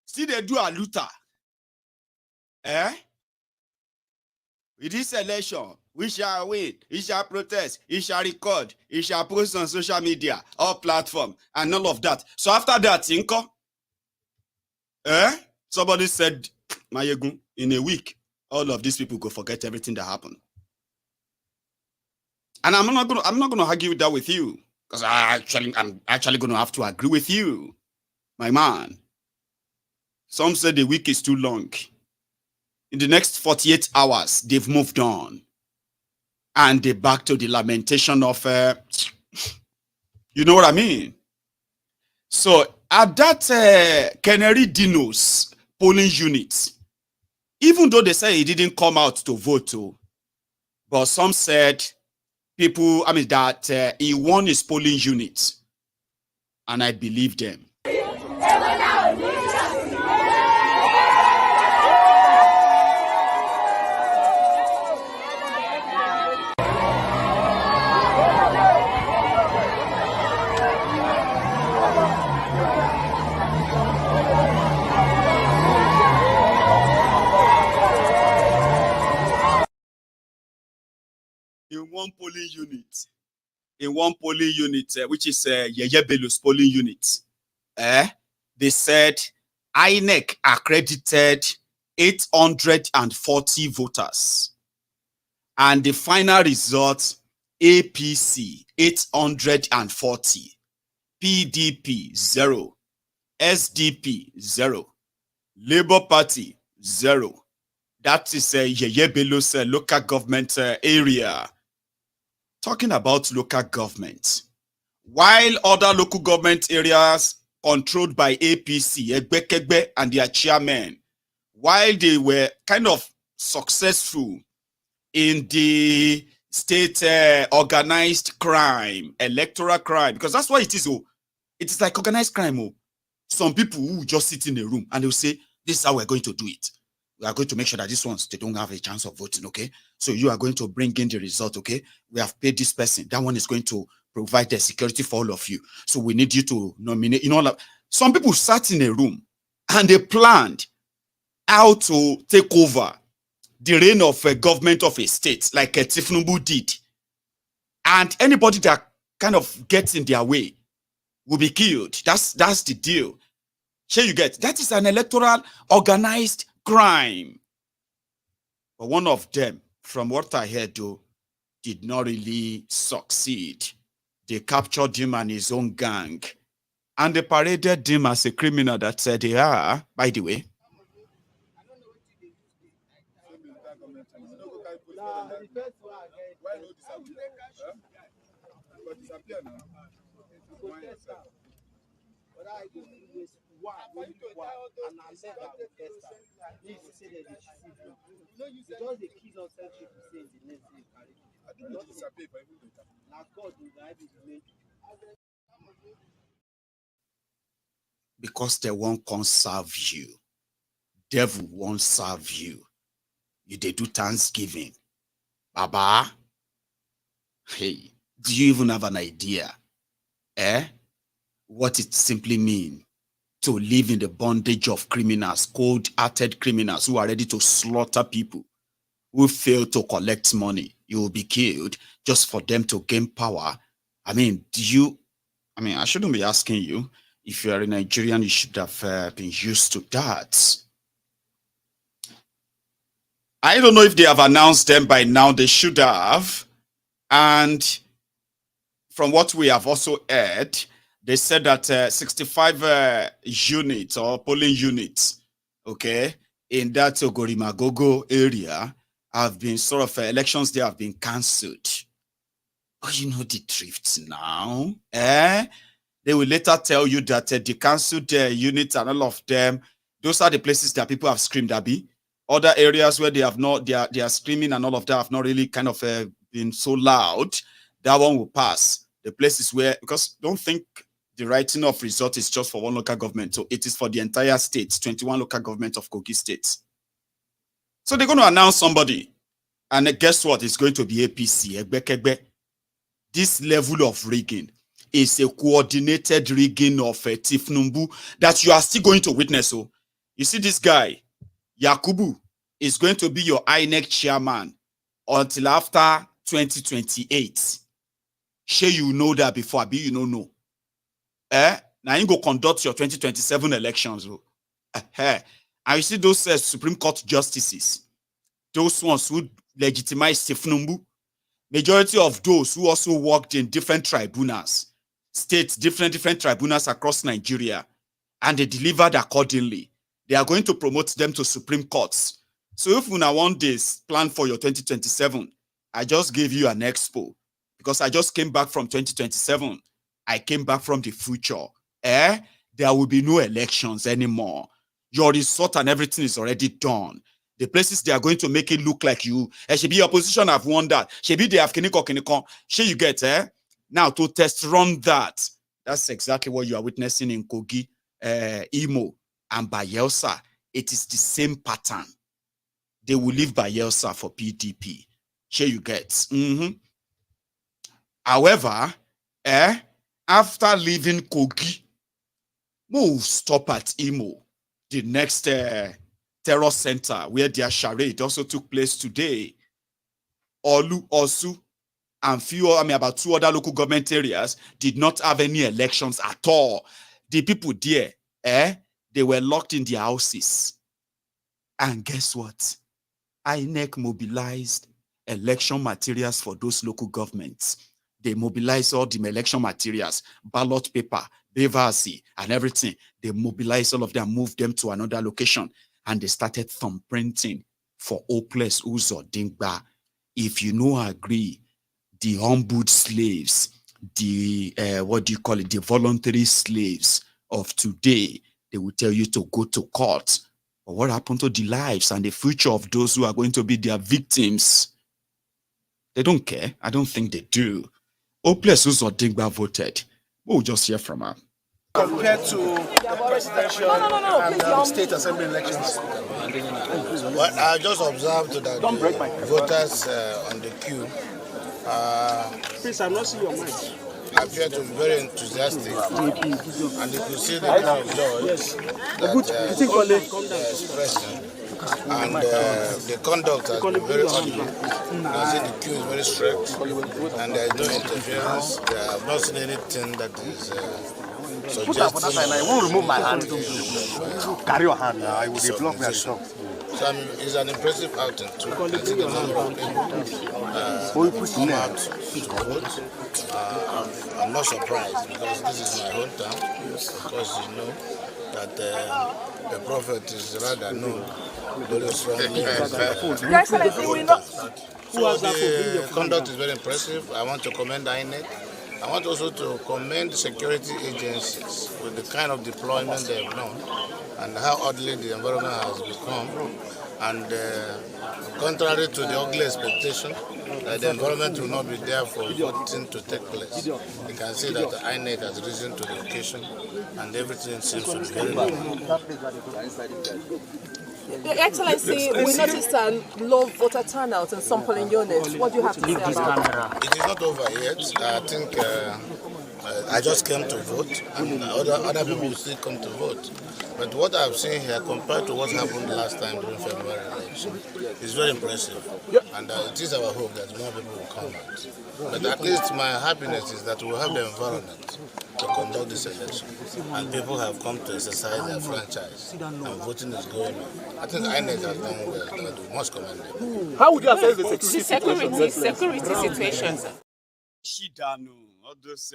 See they do a looter. With this election, we shall win, we shall protest, we shall record, we shall post on social media, all platform, and all of that. So after that, Inko, somebody said, Maiyegun, in a week, all of these people go forget everything that happened. And I'm not gonna argue that with you, because I'm actually gonna have to agree with you, my man. Some say the week is too long. In the next 48 hours, they've moved on. And they're back to the lamentation of, you know what I mean? So at that Keneri Dino's polling unit, even though they say he didn't come out to vote, but some said people, I mean, that he won his polling unit. And I believe them. In one polling unit, which is Yeye Bello's polling unit, they said INEC accredited 840 voters. And the final result, APC 840, PDP 0, SDP 0, Labour Party 0. That is Yeye Bello's local government area. Talking about local government, while other local government areas controlled by APC, Egbekegbe and their chairman, while they were kind of successful in the state organized crime, electoral crime, because that's what it is. Oh, it is like organized crime. Oh, some people who just sit in a room and they'll say, "This is how we're going to do it. We are going to make sure that these ones, they don't have a chance of voting, okay? So you are going to bring in the result, okay? We have paid this person. That one is going to provide the security for all of you. So we need you to nominate." You know, like, some people sat in a room and they planned how to take over the reign of a government of a state, like Tifnumbu did. And anybody that kind of gets in their way will be killed. That's the deal. Here you get, that is an electoral organized crime. But one of them, from what I heard, though, did not really succeed. They captured him and his own gang. And they paraded him as a criminal that said they are, by the way. Because they won't conserve you. Devil won't serve you. You they do Thanksgiving. Baba, hey, do you even have an idea? What it simply means to live in the bondage of criminals, cold-hearted criminals who are ready to slaughter people, who fail to collect money. You will be killed just for them to gain power. I mean, I shouldn't be asking you. If you are a Nigerian, you should have been used to that. I don't know if they have announced them by now. They should have. And from what we have also heard, they said that 65 units or polling units, okay, in that Ogorimagogo area have been sort of elections there have been cancelled. Oh, you know the drift now, They will later tell you that the cancelled units and all of them, those are the places that people have screamed, Abby. Other areas where they have not, they are screaming and all of that have not really kind of been so loud. That one will pass. The places where, because don't think the writing of result is just for one local government. So it is for the entire state, 21 local government of Kogi State. So they're going to announce somebody. And guess what? It's going to be APC. Egbekegbe. This level of rigging is a coordinated rigging of Tifnumbu that you are still going to witness. So you see this guy, Yakubu, is going to be your INEC chairman until after 2028. Sure, you know that before, Abi, you don't know. Now you go conduct your 2027 elections. And you see those Supreme Court justices, those ones who legitimize Tifnumbu, majority of those who also worked in different tribunals, states, different tribunals across Nigeria, and they delivered accordingly. They are going to promote them to Supreme Courts. So if you now want this plan for your 2027, I just gave you an expo because I just came back from 2027. I came back from the future. There will be no elections anymore. Your result and everything is already done. The places they are going to make it look like you. Should be opposition have won that. Should be they have kinikon. Should you get now to test run that? That's exactly what you are witnessing in Kogi, Imo, and Bayelsa. It is the same pattern. They will leave Bayelsa for PDP. Should you get? However, after leaving Kogi, move stop at Imo, the next terror center where their charade also took place today. Olu, Osu, and about 2 other local government areas did not have any elections at all. The people there, they were locked in their houses. And guess what? INEC mobilized election materials for those local governments. They mobilized all the election materials, ballot paper, Bevasi, and everything. They mobilized all of them, moved them to another location, and they started thumbprinting for hopeless Uzo Dingba. If you know, agree, the humbled slaves, the the voluntary slaves of today, they will tell you to go to court. But what happened to the lives and the future of those who are going to be their victims? They don't care. I don't think they do. Hopeless Uzo Dingba voted. We'll just hear from her. Compared to presidential and state assembly elections? Well, I just observed that voters on the queue please, I'm not seeing your mic. appear to be very enthusiastic, and you could see the kind of joy that expression. And the conduct has been very ugly. I see the queue is very strict, and there is no interference. I have not seen anything that is suggesting. I won't remove my hand. Carry your hand. I will block my talk. So it's an impressive outing too. I see the number of people come out to vote. I'm not surprised because this is my hometown. Because you know that the prophet is rather known very strongly. So the conduct is very impressive. I want to commend INEC. I want also to commend security agencies with the kind of deployment they have done and how ugly the environment has become. And contrary to the ugly expectation that the environment will not be there for voting to take place, you can see that the INEC has risen to the occasion and everything seems to be very good. Your Excellency, we noticed a low voter turnout in some polling units. What do you have to say about that? It is not over yet. I think I just came to vote, and other people will still come to vote. But what I've seen here, compared to what happened last time during February election, is very impressive. And it is our hope that more people will come out. But at least my happiness is that we have the environment to conduct this election. And people have come to exercise their franchise. And voting is going on. I think INEC has done well, and we must commend them. How would you assess the security situation? Shidano, all those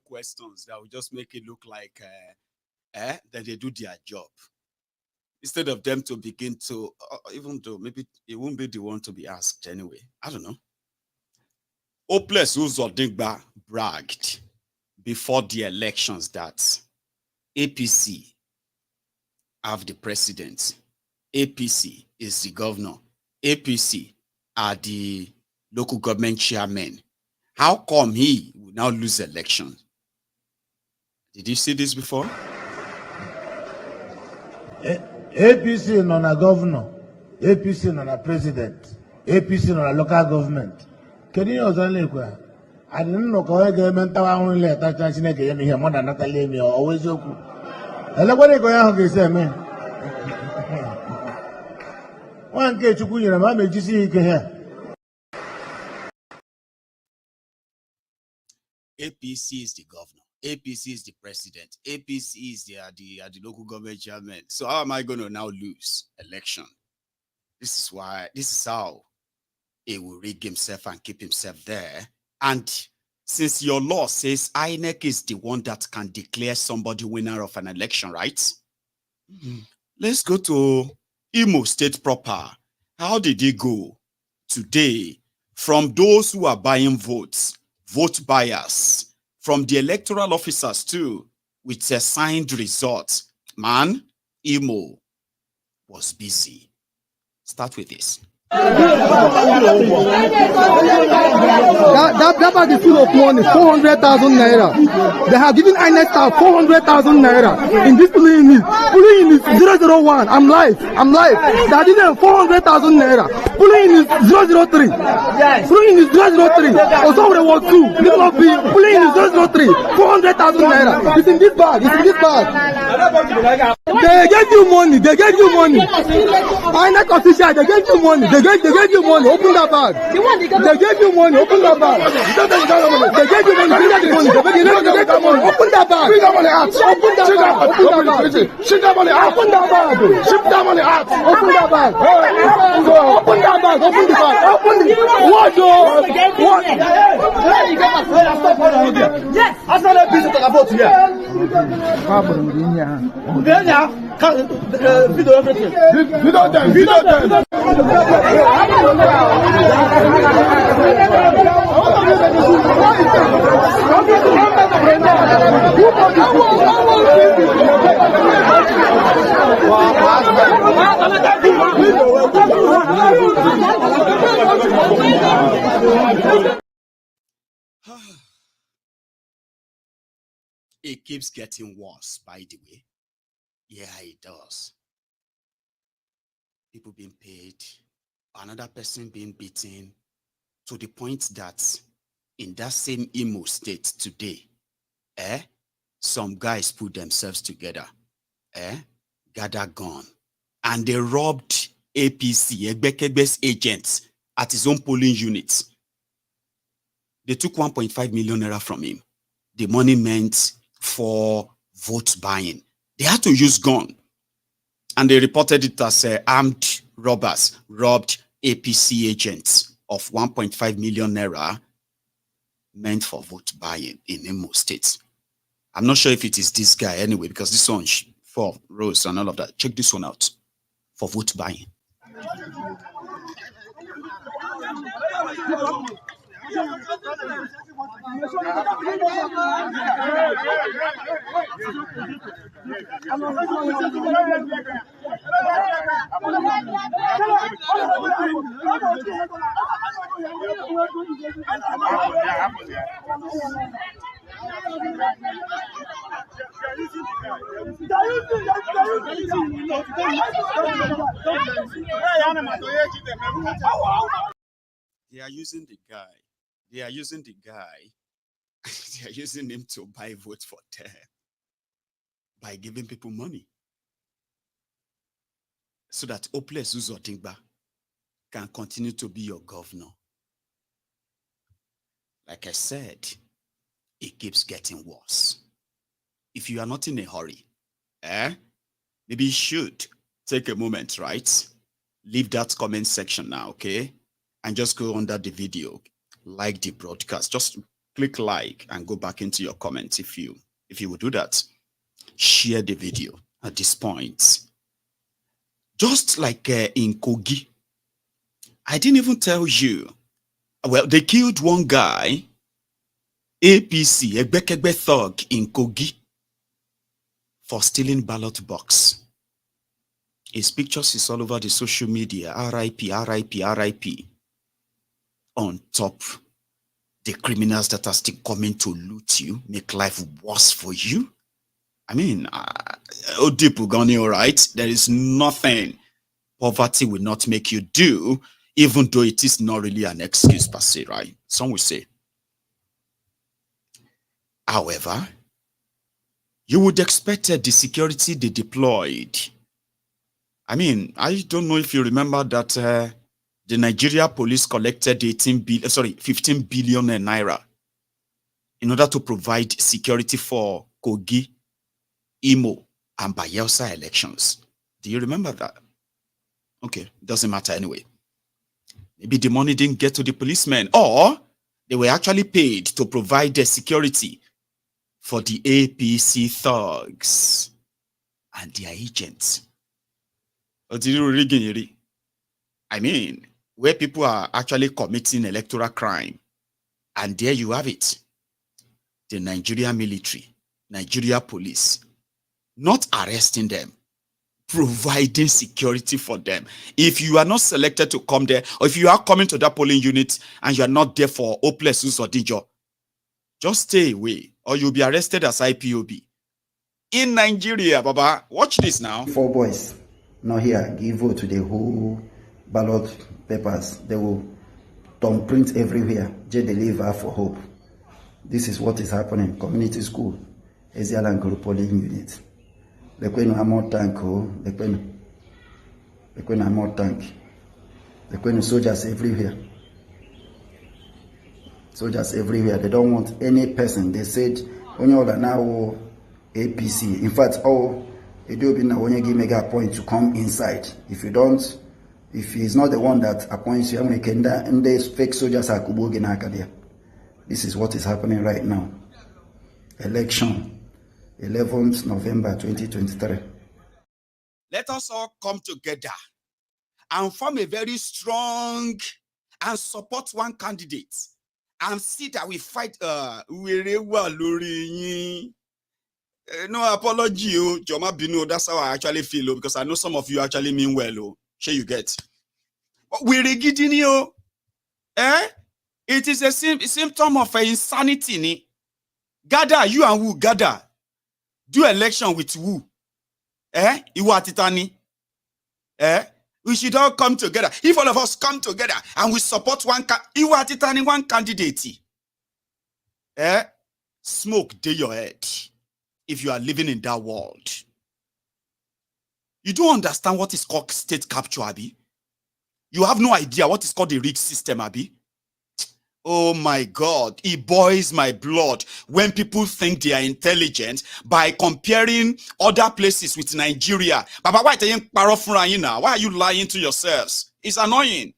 questions that will just make it look like that they do their job. Instead of them to begin to, even though maybe it won't be the one to be asked anyway. I don't know. Hopeless Uzo Dingba bragged before the elections that APC have the president, APC is the governor, APC are the local government chairmen. How come he will now lose elections? Did you see this before? APC non a governor, APC non a president, APC non a local government. Can you understand? I didn't know how the mental only attachment again here more than Natalie me always oku. Hello, what are you going to say, man? One case to go in a man, you see here. APC is the governor. APC is the president. APC is the local government chairman. So how am I going to now lose election? This is how he will rig himself and keep himself there. And since your law says INEC is the one that can declare somebody winner of an election, right? Let's go to Imo State proper. How did it go today from those who are buying votes, vote buyers, from the electoral officers too, with a signed result? Man, Imo was busy. Start with this. That bag is full of money, 400,000 naira. They have given INET staff 400,000 naira in this polling unit. Polling unit 001. I'm live. They are giving 400,000 naira. Polling unit 003. Polling unit 003. Also, there was 2. Little of the polling unit 003. 400,000 naira. It's in this bag. They gave you money. INET official, they gave you money. They gave you money. Open that bag. They gave you money. Open that bag. They gave you money. Bring out the money. They gave you money. Open that bag. Bring that money out. Open that bag. Ship that money out. Open that bag. Ship that money out. Open that bag. Open that bag. Open the bag. Open the what? What? Yes. That's not a business to talk about here. Video everything. Video them. It keeps getting worse, by the way. Yeah, it does. People being paid, another person being beaten, to the point that in that same Imo state today, some guys put themselves together, gather gun, and they robbed APC, Egbekebe's agents, at his own polling unit. They took 1.5 million naira from him. The money meant for vote buying. They had to use gun. And they reported it as armed robbers robbed APC agents of 1.5 million naira meant for vote buying in Imo State. I'm not sure if it is this guy anyway, because this one, 4 rows and all of that. Check this one out for vote buying. They are using the guy. They are using him to buy votes for them by giving people money so that Hopeless Uzodingba can continue to be your governor. Like I said, it keeps getting worse. If you are not in a hurry, maybe you should take a moment, right? Leave that comment section now, okay? And just go under the video, like the broadcast. Just click like and go back into your comments if you would do that. Share the video at this point. Just like in Kogi, I didn't even tell you. Well, they killed one guy, APC, Egbekegbe thug in Kogi, for stealing ballot box. His pictures is all over the social media. RIP, RIP, RIP. On top, the criminals that are still coming to loot you, make life worse for you. I mean, Odipugani, all right? There is nothing poverty will not make you do, even though it is not really an excuse per se, right? Some will say. However, you would expect the security they deployed. I mean, I don't know if you remember that the Nigeria police collected 15 billion naira in order to provide security for Kogi, Imo, and Bayelsa elections. Do you remember that? Okay, doesn't matter anyway. Maybe the money didn't get to the policemen, or they were actually paid to provide the security for the APC thugs and their agents. I mean, where people are actually committing electoral crime. And there you have it. The Nigeria military, Nigeria police, not arresting them, providing security for them. If you are not selected to come there, or if you are coming to that polling unit and you are not there for hopeless or danger, just stay away or you'll be arrested as IPOB. In Nigeria, Baba, watch this now. 4 boys not here give vote to the whole ballot papers. They will thumbprint everywhere. They deliver for hope. This is what is happening. Community school, Ezialan Group polling unit. The Queen Amor tank, the Queen Amor tank. The Queen soldiers everywhere. Soldiers everywhere. They don't want any person. They said, when you are now APC. In fact, it will be now when you give me a point to come inside. If you don't, if he's not the one that appoints you, and these fake soldiers are Kuboginakadia. This is what is happening right now. Election. 11th November 2023. Let us all come together and form a very strong and support one candidate and see that we fight no apology, Joma Bino. That's how I actually feel, because I know some of you actually mean well. Sure you get. We're getting you. It is a symptom of insanity. Gather, you and who gather. Do election with who? Iwatitani. We should all come together. If all of us come together and we support one candidate, smoke to your head. If you are living in that world, you don't understand what is called state capture, Abi. You have no idea what is called the rigged system, Abi. Oh my God, it boils my blood when people think they are intelligent by comparing other places with Nigeria. Baba, why are you lying to yourselves? It's annoying.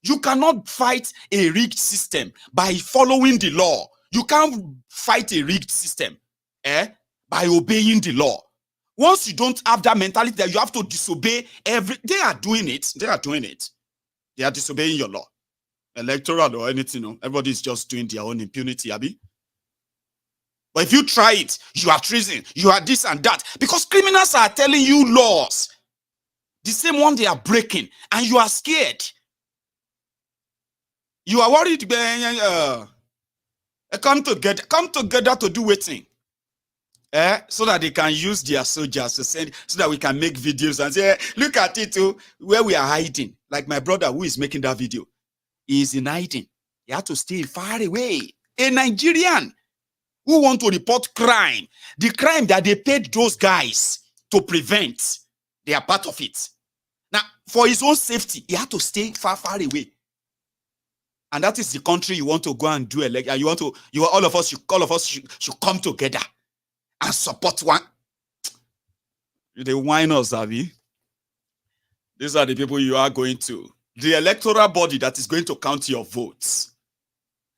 You cannot fight a rigged system by following the law. You can't fight a rigged system by obeying the law. Once you don't have that mentality that you have to disobey they are doing it. They are doing it. They are disobeying your law. Electoral or anything, no. Everybody is just doing their own impunity, Abi. But if you try it, you are treason, you are this and that. Because criminals are telling you laws. The same one they are breaking, and you are scared. You are worried, come together to do waiting. So that they can use their soldiers to send, so that we can make videos and say, look at it too, where we are hiding. Like my brother who is making that video. He is in hiding. He had to stay far away. A Nigerian who want to report crime, the crime that they paid those guys to prevent, they are part of it. Now, for his own safety, he had to stay far, far away. And that is the country you want to go and do elect. All of us should come together and support one. They whine us, Avi. These are the people you are going to. The electoral body that is going to count your votes.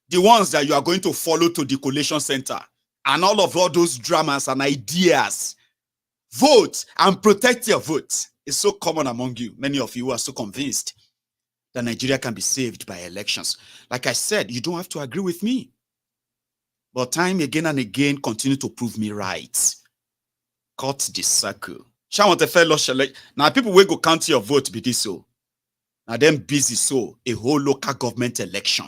The ones that you are going to follow to the collation center. And all those dramas and ideas. Vote and protect your vote. It's so common among you. Many of you are so convinced that Nigeria can be saved by elections. Like I said, you don't have to agree with me. But time again and again continue to prove me right. Cut the circle. Now people will go count your vote be this so. Now them busy so a whole local government election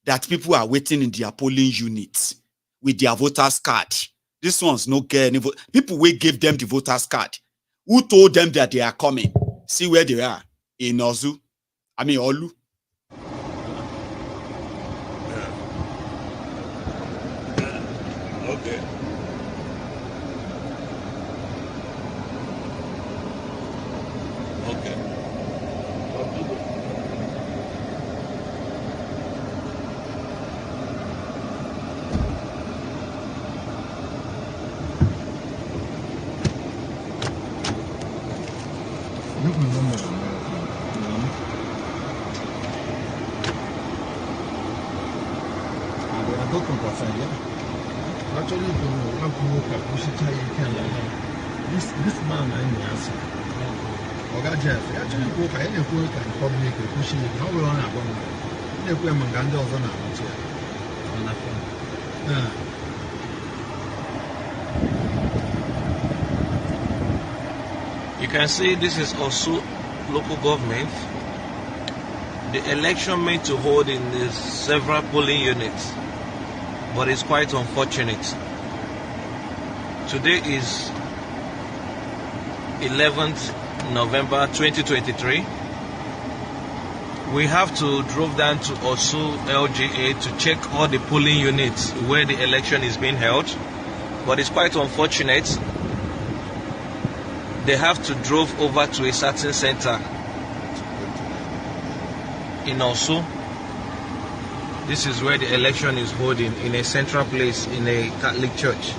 that people are waiting in their polling units with their voters card. This one's no get any vote. People will give them the voters card. Who told them that they are coming? See where they are in Ozu. Olu. Okay. This man I answer. Oga Jeff, actually go for any work and public pushing it. How we on a one? If we are Manganda on a chair. can see this is also local government. The election meant to hold in the several polling units, but it's quite unfortunate. Today is 11th November 2023. We have to drove down to Osu LGA to check all the polling units where the election is being held, but it's quite unfortunate. They have to drove over to a certain center in Osu. This is where the election is holding, in a central place in a Catholic church,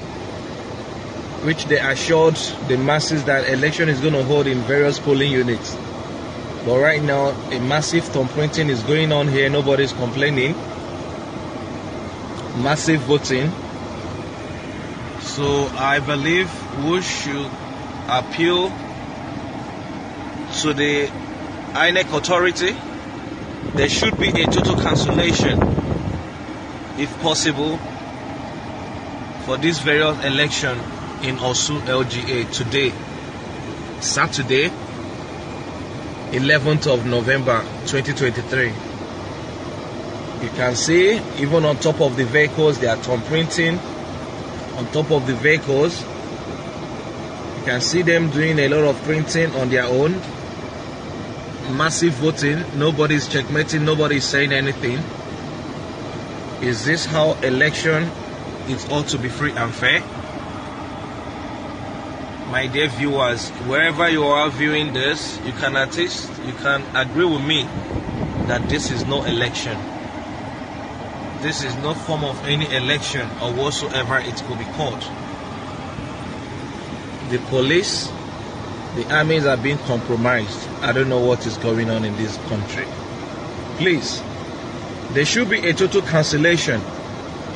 which they assured the masses that election is going to hold in various polling units. But right now, a massive thumb printing is going on here. Nobody's complaining. Massive voting. So I believe we should appeal to the INEC authority. There should be a total cancellation, if possible, for this various election in Osu LGA today, Saturday, 11th of November 2023. You can see even on top of the vehicles, they are thumb printing on top of the vehicles. You can see them doing a lot of printing on their own. Massive voting, nobody's checkmating, nobody's saying anything. Is this how election is ought to be free and fair? My dear viewers, wherever you are viewing this, you can attest, you can agree with me that this is no election. This is no form of any election or whatsoever it could be called. The police, the armies are being compromised. I don't know what is going on in this country. Please, there should be a total cancellation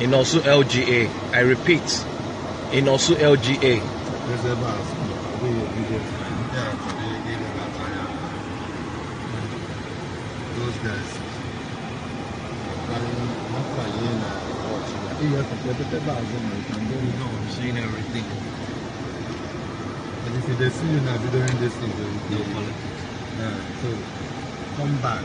in Osu LGA. I repeat, in Osu LGA. Those guys. I'm seeing everything. And if they see you now doing this thing, they will politics. So come back.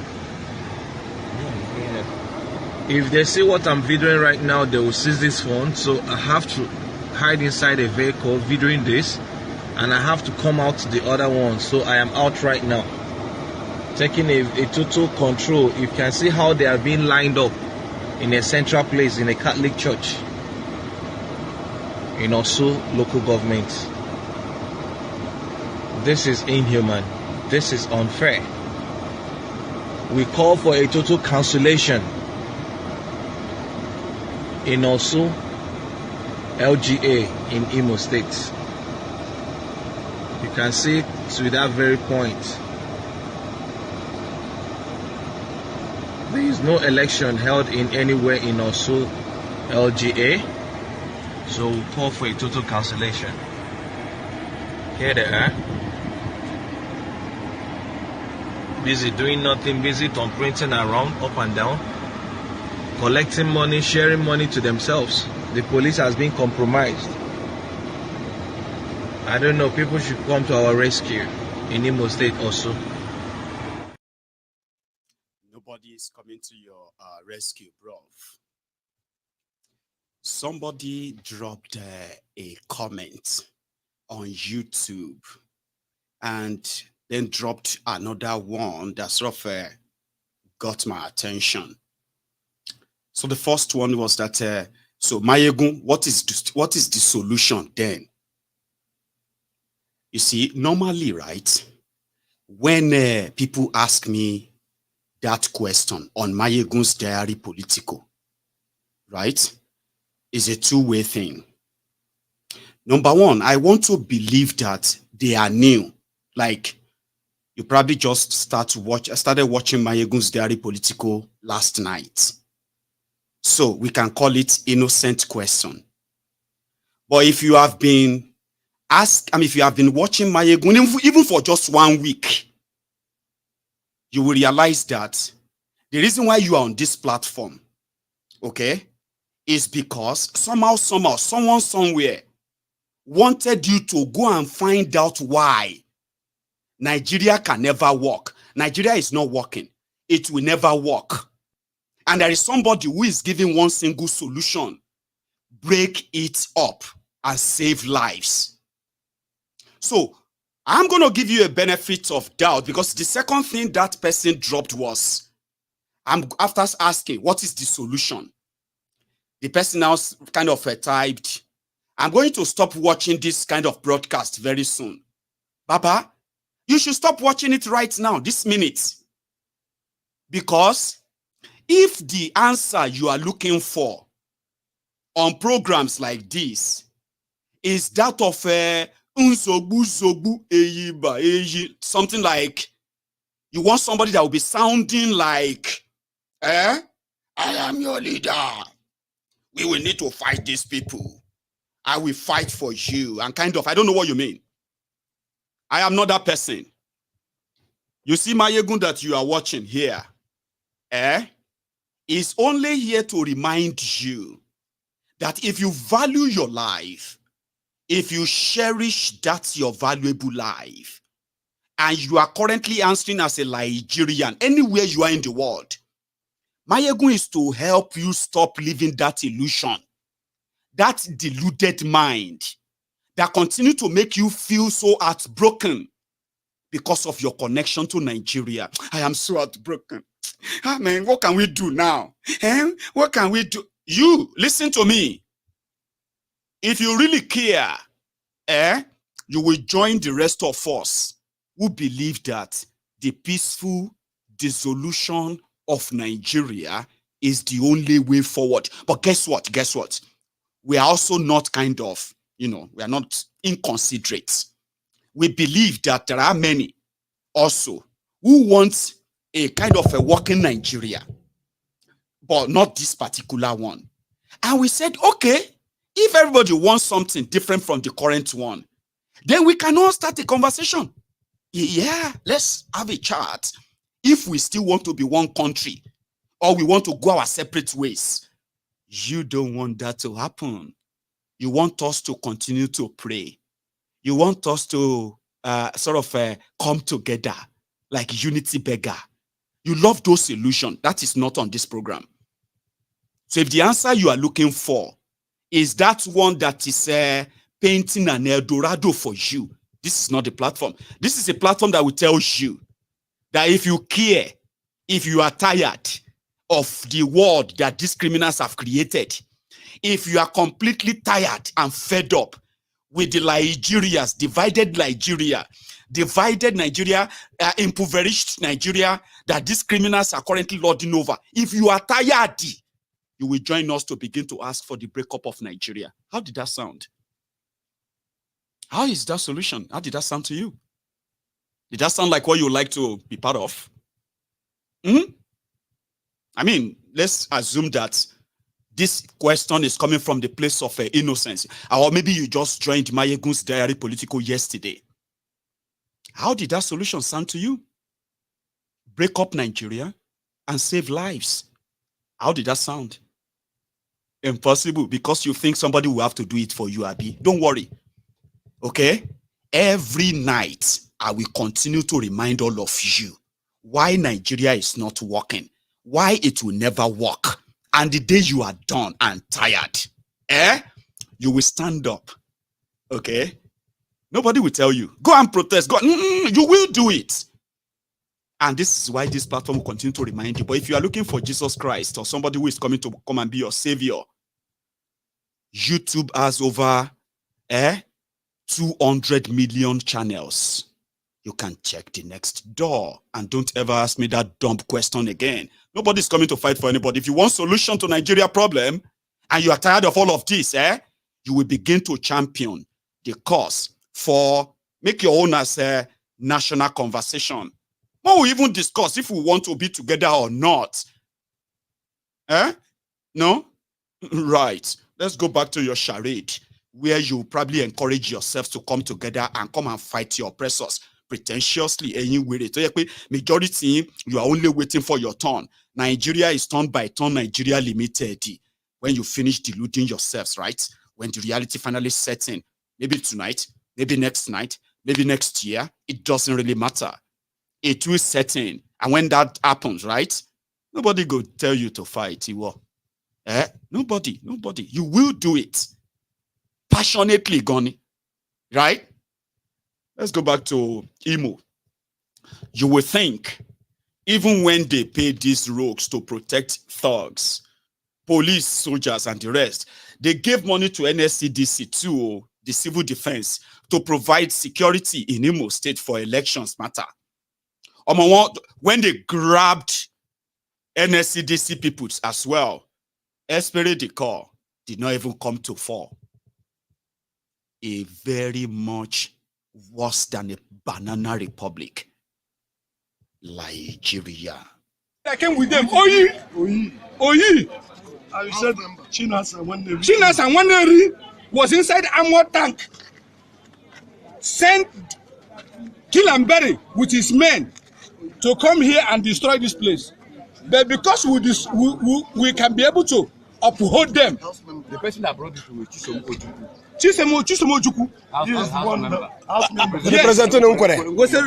If they see what I'm videoing right now, they will seize this phone. So I have to hide inside a vehicle videoing this, and I have to come out the other one. So I am out right now, taking a total control. You can see how they are being lined up in a central place in a Catholic church in Osu local government. This is inhuman. This is unfair. We call for a total cancellation in Osu LGA in Imo State. You can see to that very point. There is no election held in anywhere in Osu LGA, so we call for a total cancellation. Here they are, busy doing nothing, busy thumb printing around, up and down, collecting money, sharing money to themselves. The police has been compromised. I don't know, people should come to our rescue in Imo State also. Nobody is coming to your rescue, bro. Somebody dropped a comment on YouTube and then dropped another one that sort of got my attention. So the first one was that, so Maiyegun, what is the solution then? You see, normally, right, when people ask me that question on MaiyegunsDiary Politico, right, is a two-way thing. Number one, I want to believe that they are new. Like, you probably just started watching MaiyegunsDiary Politico last night. So we can call it innocent question. But if you have been if you have been watching Maiyegun even for just 1 week, you will realize that the reason why you are on this platform, okay, is because somehow, someone somewhere wanted you to go and find out why Nigeria can never work. Nigeria is not working. It will never work. And there is somebody who is giving one single solution. Break it up and save lives. So I'm going to give you a benefit of doubt, because the second thing that person dropped was, after asking, what is the solution? The person now kind of typed, I'm going to stop watching this kind of broadcast very soon. Baba, you should stop watching it right now, this minute. Because if the answer you are looking for on programs like this is that of something like, you want somebody that will be sounding like, I am your leader. We will need to fight these people. I will fight for you. And kind of, I don't know what you mean. I am not that person. You see, Maiyegun that you are watching here, is only here to remind you that if you value your life, if you cherish that your valuable life, and you are currently answering as a Nigerian, anywhere you are in the world, Maiyegun is to help you stop living that illusion, that deluded mind that continue to make you feel so heartbroken because of your connection to Nigeria. I am so heartbroken. Ah, man, what can we do now? What can we do? You, listen to me. If you really care, you will join the rest of us who believe that the peaceful dissolution of Nigeria is the only way forward. But guess what? Guess what? We are also not kind of, we are not inconsiderate. We believe that there are many also who want a kind of a working Nigeria, but not this particular one. And we said, okay, if everybody wants something different from the current one, then we can all start a conversation. Yeah, let's have a chat. If we still want to be one country, or we want to go our separate ways, you don't want that to happen. You want us to continue to pray. You want us to come together like unity beggar. You love those illusions. That is not on this program. So if the answer you are looking for is that one that is painting an Eldorado for you, this is not the platform. This is a platform that will tell you that if you care, if you are tired of the world that these criminals have created, if you are completely tired and fed up with the Nigerias, divided Nigeria, impoverished Nigeria that these criminals are currently lording over, if you are tired, you will join us to begin to ask for the breakup of Nigeria. How did that sound? How is that solution? How did that sound to you? Did that sound like what you would like to be part of? I mean, let's assume that this question is coming from the place of innocence. Or maybe you just joined MaiyegunsDiary Politico yesterday. How did that solution sound to you? Break up Nigeria and save lives. How did that sound? Impossible, because you think somebody will have to do it for you, Abi. Don't worry. Okay? Every night, I will continue to remind all of you why Nigeria is not working, why it will never work. And the day you are done and tired, you will stand up. Okay? Nobody will tell you, go and protest. Go. You will do it. And this is why this platform will continue to remind you. But if you are looking for Jesus Christ or somebody who is coming to come and be your savior, YouTube has over 200 million channels. You can check the next door. And don't ever ask me that dumb question again. Nobody's coming to fight for anybody. If you want solution to Nigeria problem and you are tired of all of this, you will begin to champion the cause for make your own as a national conversation. What we even discuss if we want to be together or not. No? Right. Let's go back to your charade, where you probably encourage yourself to come together and come and fight your oppressors pretentiously. Majority, you are only waiting for your turn. Nigeria is turn by turn, Nigeria limited. When you finish deluding yourselves, right? When the reality finally sets in, maybe tonight, maybe next night, maybe next year, it doesn't really matter. It will set in. And when that happens, right? Nobody go tell you to fight. Nobody. You will do it. Passionately, Goni. Right? Let's go back to Imo. You will think, even when they pay these rogues to protect thugs, police, soldiers, and the rest, they gave money to NSCDC too, the civil defense, to provide security in Imo State for elections matter. When they grabbed NSCDC people as well, Espere the call did not even come to fall. A very much worse than a banana republic, Nigeria. I came with them. Oyi. I said Chinas and Waneri was inside armor tank. Sent Kill and Bury with his men to come here and destroy this place. But because we can be able to uphold them. The person that brought it to Chisemo Ojukwu.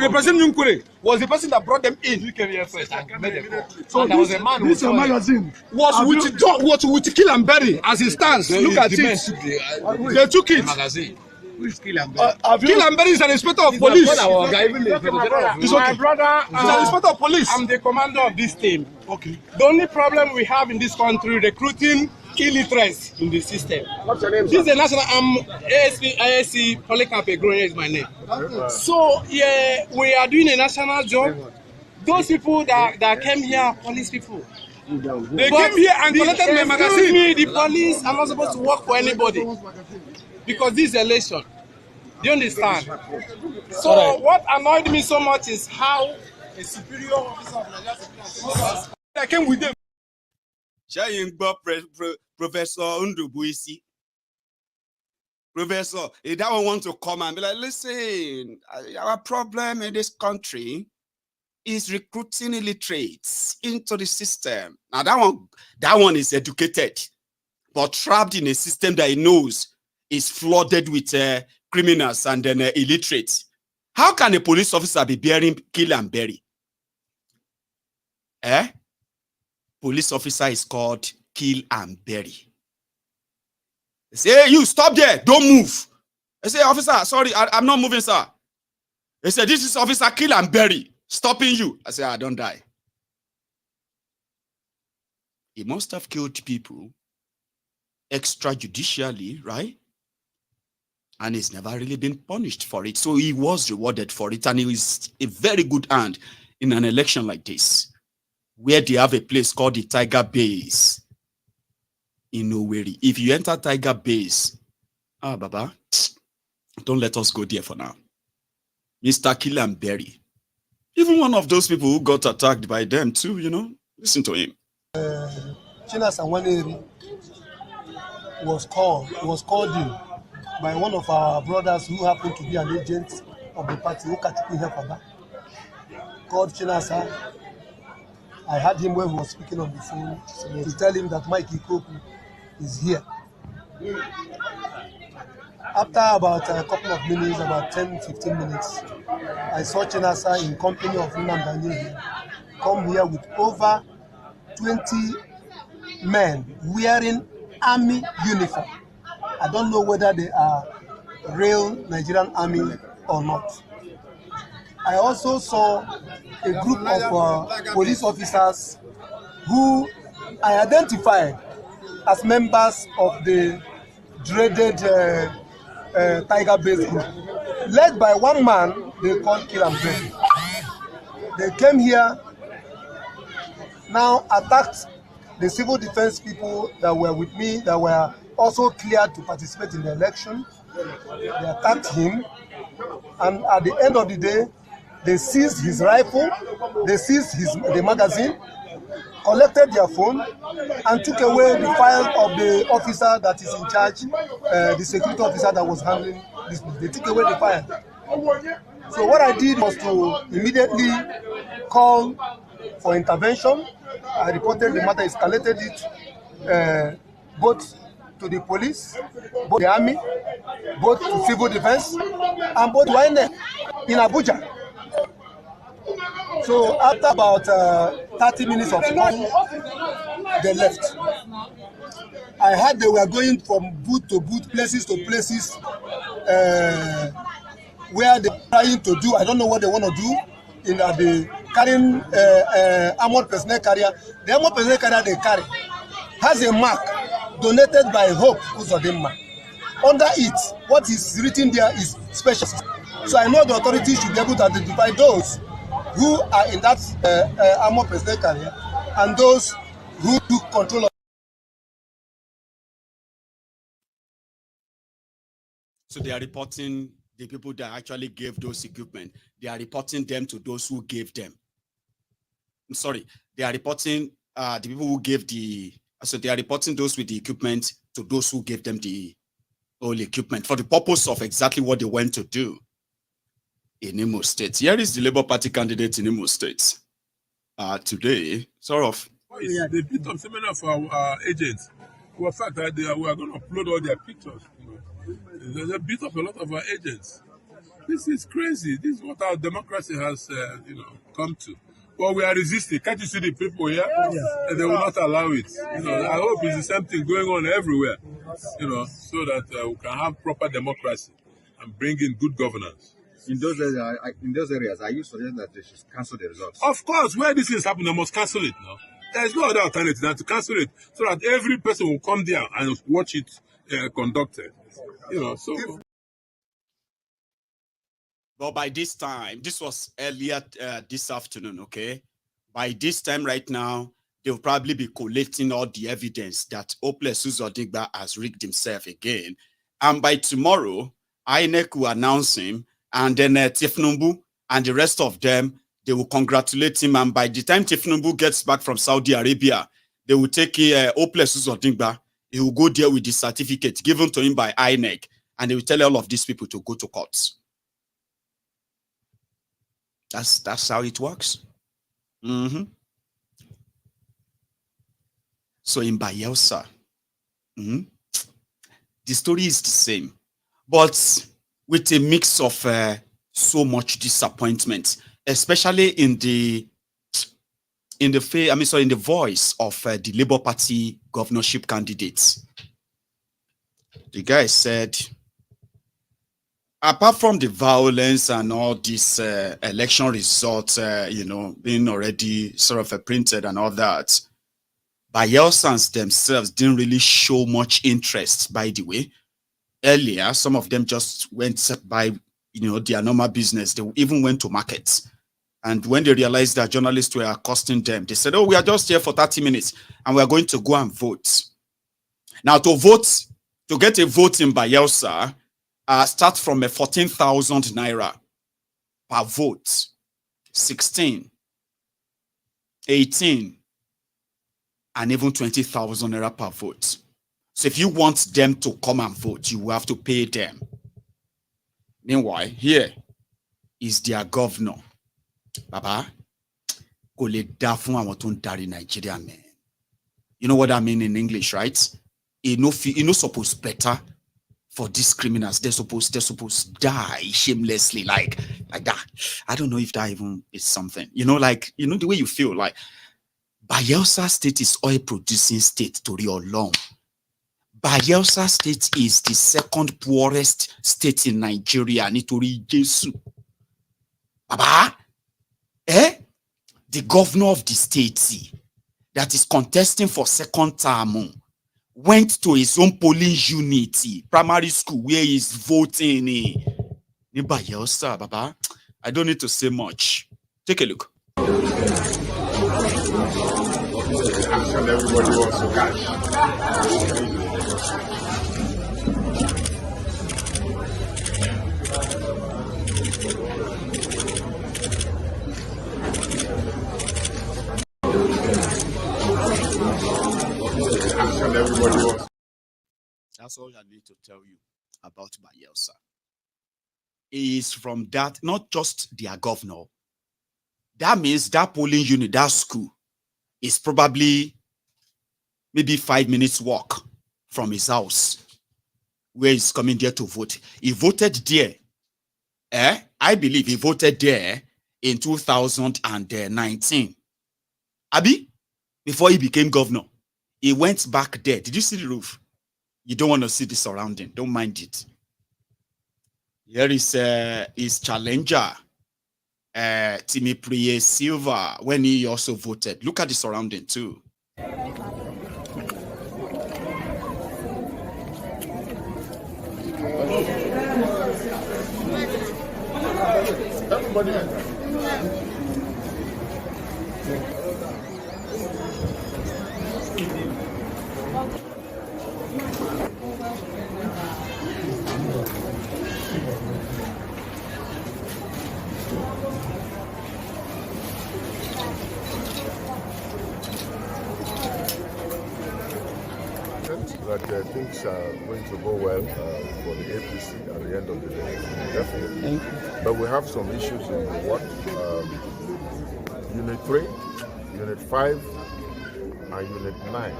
Representing Nkwere. Was the person that brought them in. You came here first and made a call. So there was a man this magazine was with Kill and Bury as it stands. Look at it. They took it. Magazine. Who is Kill and Bury? Kill and Bury is an inspector of police. It's my brother. He's an inspector of police. I'm the commander of this team. Okay. The only problem we have in this country, recruiting illiterates in the system. What's your name? This is the national. I'm ASC Politico is my name. So yeah, we are doing a national job. Those people that came here are police people. They came here and collected my magazine. Me, the police are not supposed to work for anybody because this is election. Do you understand? So what annoyed me so much is how a superior officer of Nigeria I came with them. Professor Undubuisi. Professor, if that one want to come and be like, listen, our problem in this country is recruiting illiterates into the system. Now that one is educated, but trapped in a system that he knows is flooded with criminals and then illiterates. How can a police officer be bearing Kill and Bury? Police officer is called Kill and Bury. They say, hey, you stop there, don't move. I say, officer, sorry, I'm not moving, sir. They say, this is officer Kill and Bury, stopping you. I say, I don't die. He must have killed people extrajudicially, right? And he's never really been punished for it. So he was rewarded for it, and he is a very good hand in an election like this, where they have a place called the Tiger Base in Owerri. If you enter Tiger Base, Baba, don't let us go there for now. Mr. Kill and Bury. Even one of those people who got attacked by them too, you know, listen to him. Chinas and Waneri was called in by one of our brothers who happened to be an agent of the party, called Chinasa. I heard him when he was speaking on the phone to tell him that Maiyegun is here. After about a couple of minutes, about 10-15 minutes, I saw Chinasa in company of Nnamdi come here with over 20 men wearing army uniform. I don't know whether they are real Nigerian army or not. I also saw a group of police officers who I identified as members of the dreaded Tiger Base group, led by one man they called Kill and Bury. They came here, now attacked the civil defense people that were with me, that were also cleared to participate in the election. They attacked him, and at the end of the day, they seized his rifle, they seized the magazine, collected their phone, and took away the file of the officer that is in charge, the security officer that was handling this. They took away the file. So what I did was to immediately call for intervention. I reported the matter, escalated it both to the police, both the army, both to civil defense, and both were in Abuja. So after about 30 minutes of time, they left. I heard they were going from booth to booth, places to places, where they're trying to do, I don't know what they want to do, in the carrying armored personnel carrier. The armored personnel carrier they carry has a mark donated by Hope Uzodinma. Under it, what is written there is special. So I know the authorities should be able to identify those who are in that armored personnel carrier and those who took control of. So they are reporting the people that actually gave those equipment. They are reporting them to those who gave them. I'm sorry, they are reporting the people who gave the. So they are reporting those with the equipment to those who gave them the whole equipment for the purpose of exactly what they went to do in Imo State. Here is the Labour Party candidate in Imo State today. Sort of. Yeah, they beat up so many of our agents. For the fact that we are going to upload all their pictures. They beat up a lot of our agents. This is crazy. This is what our democracy has, come to. But we are resisting. Can't you see the people here? And they will not allow it. I hope it's the same thing going on everywhere. So that we can have proper democracy and bring in good governance. In those areas, are you suggesting that they should cancel the results? Of course, where this is happening, they must cancel it now. There is no other alternative than to cancel it, so that every person will come there and watch it conducted. But by this time, this was earlier this afternoon, okay? By this time right now, they'll probably be collating all the evidence that Hopeless Uzodinma has rigged himself again. And by tomorrow, INEC will announce him, and then Tifnumbu and the rest of them, they will congratulate him. And by the time Tifnumbu gets back from Saudi Arabia, they will take Hopeless Uzodinma. He will go there with the certificate given to him by INEC, and they will tell all of these people to go to court. That's how it works. So in Bayelsa, the story is the same, but with a mix of so much disappointment, especially in the voice of the Labour Party governorship candidates. The guy said, apart from the violence and all these election results, being already sort of printed and all that, Bayelsans themselves didn't really show much interest, by the way. Earlier, some of them just went by, their normal business. They even went to markets. And when they realized that journalists were accosting them, they said, oh, we are just here for 30 minutes and we are going to go and vote. Now, to get a vote in Bayelsa, start from 14,000 naira per vote, 16, 18, and even 20,000 naira per vote. So if you want them to come and vote, you will have to pay them. Meanwhile, here is their governor. Baba, go le da fun awon to ndari Nigeria, man. You know what I mean in English, right? It no supposed better for these criminals. They're supposed to die shamelessly, like that. I don't know if that even is something. The way you feel, like Bayelsa State is oil producing state to real long. Bayelsa State is the second poorest state in Nigeria. Nitori Jesu. Baba, the governor of the state that is contesting for second term went to his own polling unit, primary school, where he's voting in Bayelsa, Baba. I don't need to say much. Take a look. Everybody wants to catch. Everybody wants. That's all I need to tell you about Bayelsa. Is from that, not just their governor. That means that polling unit, that school, is probably maybe 5 minutes walk from his house, where he's coming there to vote. He voted there I believe he voted there in 2019. Abi, before he became governor, he went back there. Did you see the roof? You don't want to see the surrounding. Don't mind it. Here is his challenger, Timipriye Silva, when he also voted. Look at the surrounding too. Everybody. That things are going to go well for the APC at the end of the day, definitely. But we have some issues in what Unit 3, Unit 5, and Unit 9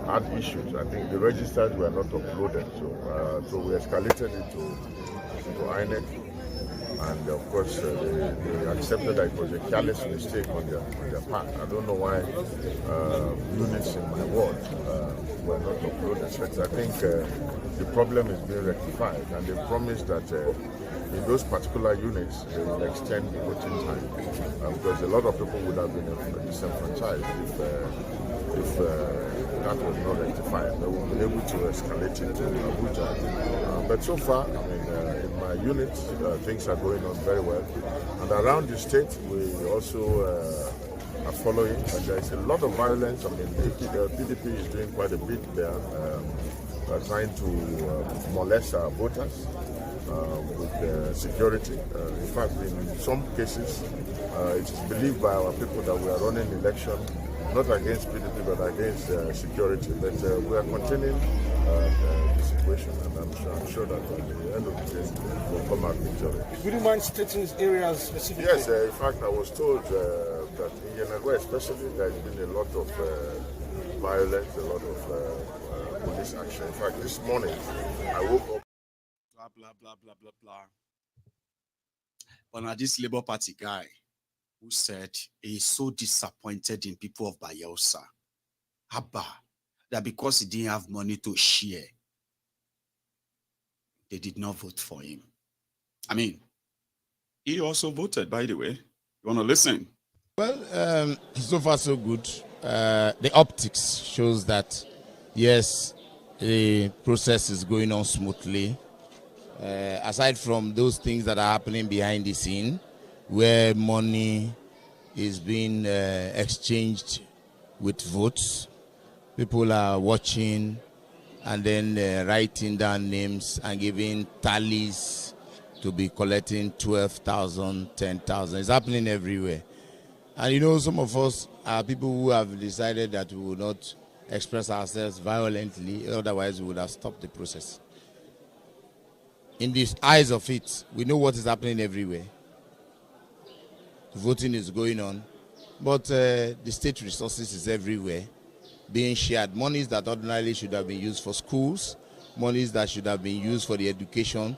had issues. I think the registers were not uploaded, so we escalated it to INEC. And of course, they accepted that it was a careless mistake on their part. I don't know why units in my ward were not uploaded. But I think the problem is being rectified, and they promised that in those particular units they will extend the voting time because a lot of people would have been disenfranchised if that was not rectified. They will be able to escalate it to Abuja. But so far, I mean, in my unit, things are going on very well. And around the state, we also are following. And there is a lot of violence. I mean, the PDP is doing quite a bit there, trying to molest our voters with security. In fact, in some cases, it is believed by our people that we are running election not against PDP but against security. But we are containing the situation, and I'm sure that at the end of the day we'll come out victorious. Would you mind stating these areas specifically? Yes, in fact, I was told that in Yenagoa especially there has been a lot of violence, a lot of police action. In fact, this morning I woke up. Blah, blah, blah, blah, blah, blah. But now this Labour Party guy who said he's so disappointed in people of Bayelsa, Abba, that because he didn't have money to share, they did not vote for him. I mean, he also voted, by the way. You want to listen? Well, so far so good. The optics shows that, yes, the process is going on smoothly. Aside from those things that are happening behind the scene, where money is being exchanged with votes, people are watching and then writing down names and giving tallies to be collecting 12,000, 10,000. It's happening everywhere. And you know, some of us are people who have decided that we will not express ourselves violently, otherwise we would have stopped the process. In the eyes of it, we know what is happening everywhere. The voting is going on, but the state resources is everywhere being shared. Monies that ordinarily should have been used for schools, monies that should have been used for the education,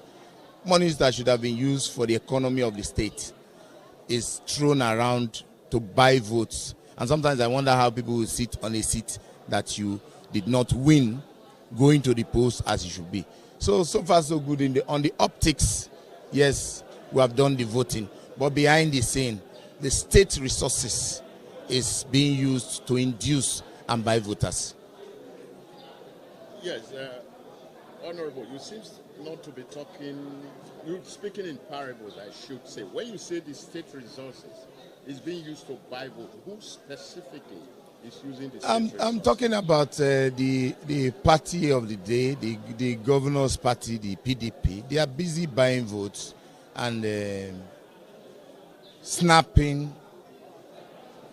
monies that should have been used for the economy of the state is thrown around to buy votes. And sometimes I wonder how people will sit on a seat that you did not win going to the polls as you should be. So far so good. On the optics, yes, we have done the voting. But behind the scene, the state resources is being used to induce and buy voters. Yes, Honorable, you seem not to be talking, you're speaking in parables, I should say. When you say the state resources is being used to buy votes, who specifically is using the state resources? I'm talking about the party of the day, the governor's party, the PDP. They are busy buying votes and snapping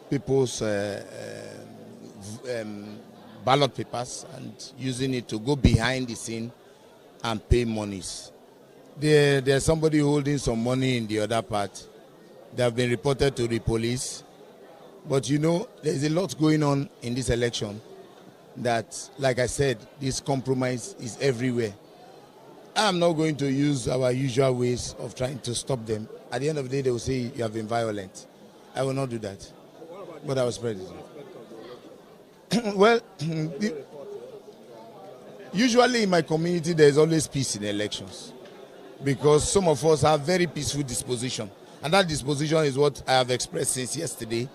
people's ballot papers and using it to go behind the scene and pay monies. There's somebody holding some money in the other part. They have been reported to the police. But you know, there's a lot going on in this election that, like I said, this compromise is everywhere. I'm not going to use our usual ways of trying to stop them. At the end of the day, they will say you have been violent. I will not do that. But I was president. Well, usually in my community, there's always peace in elections, because some of us have very peaceful disposition. And that disposition is what I have expressed since yesterday,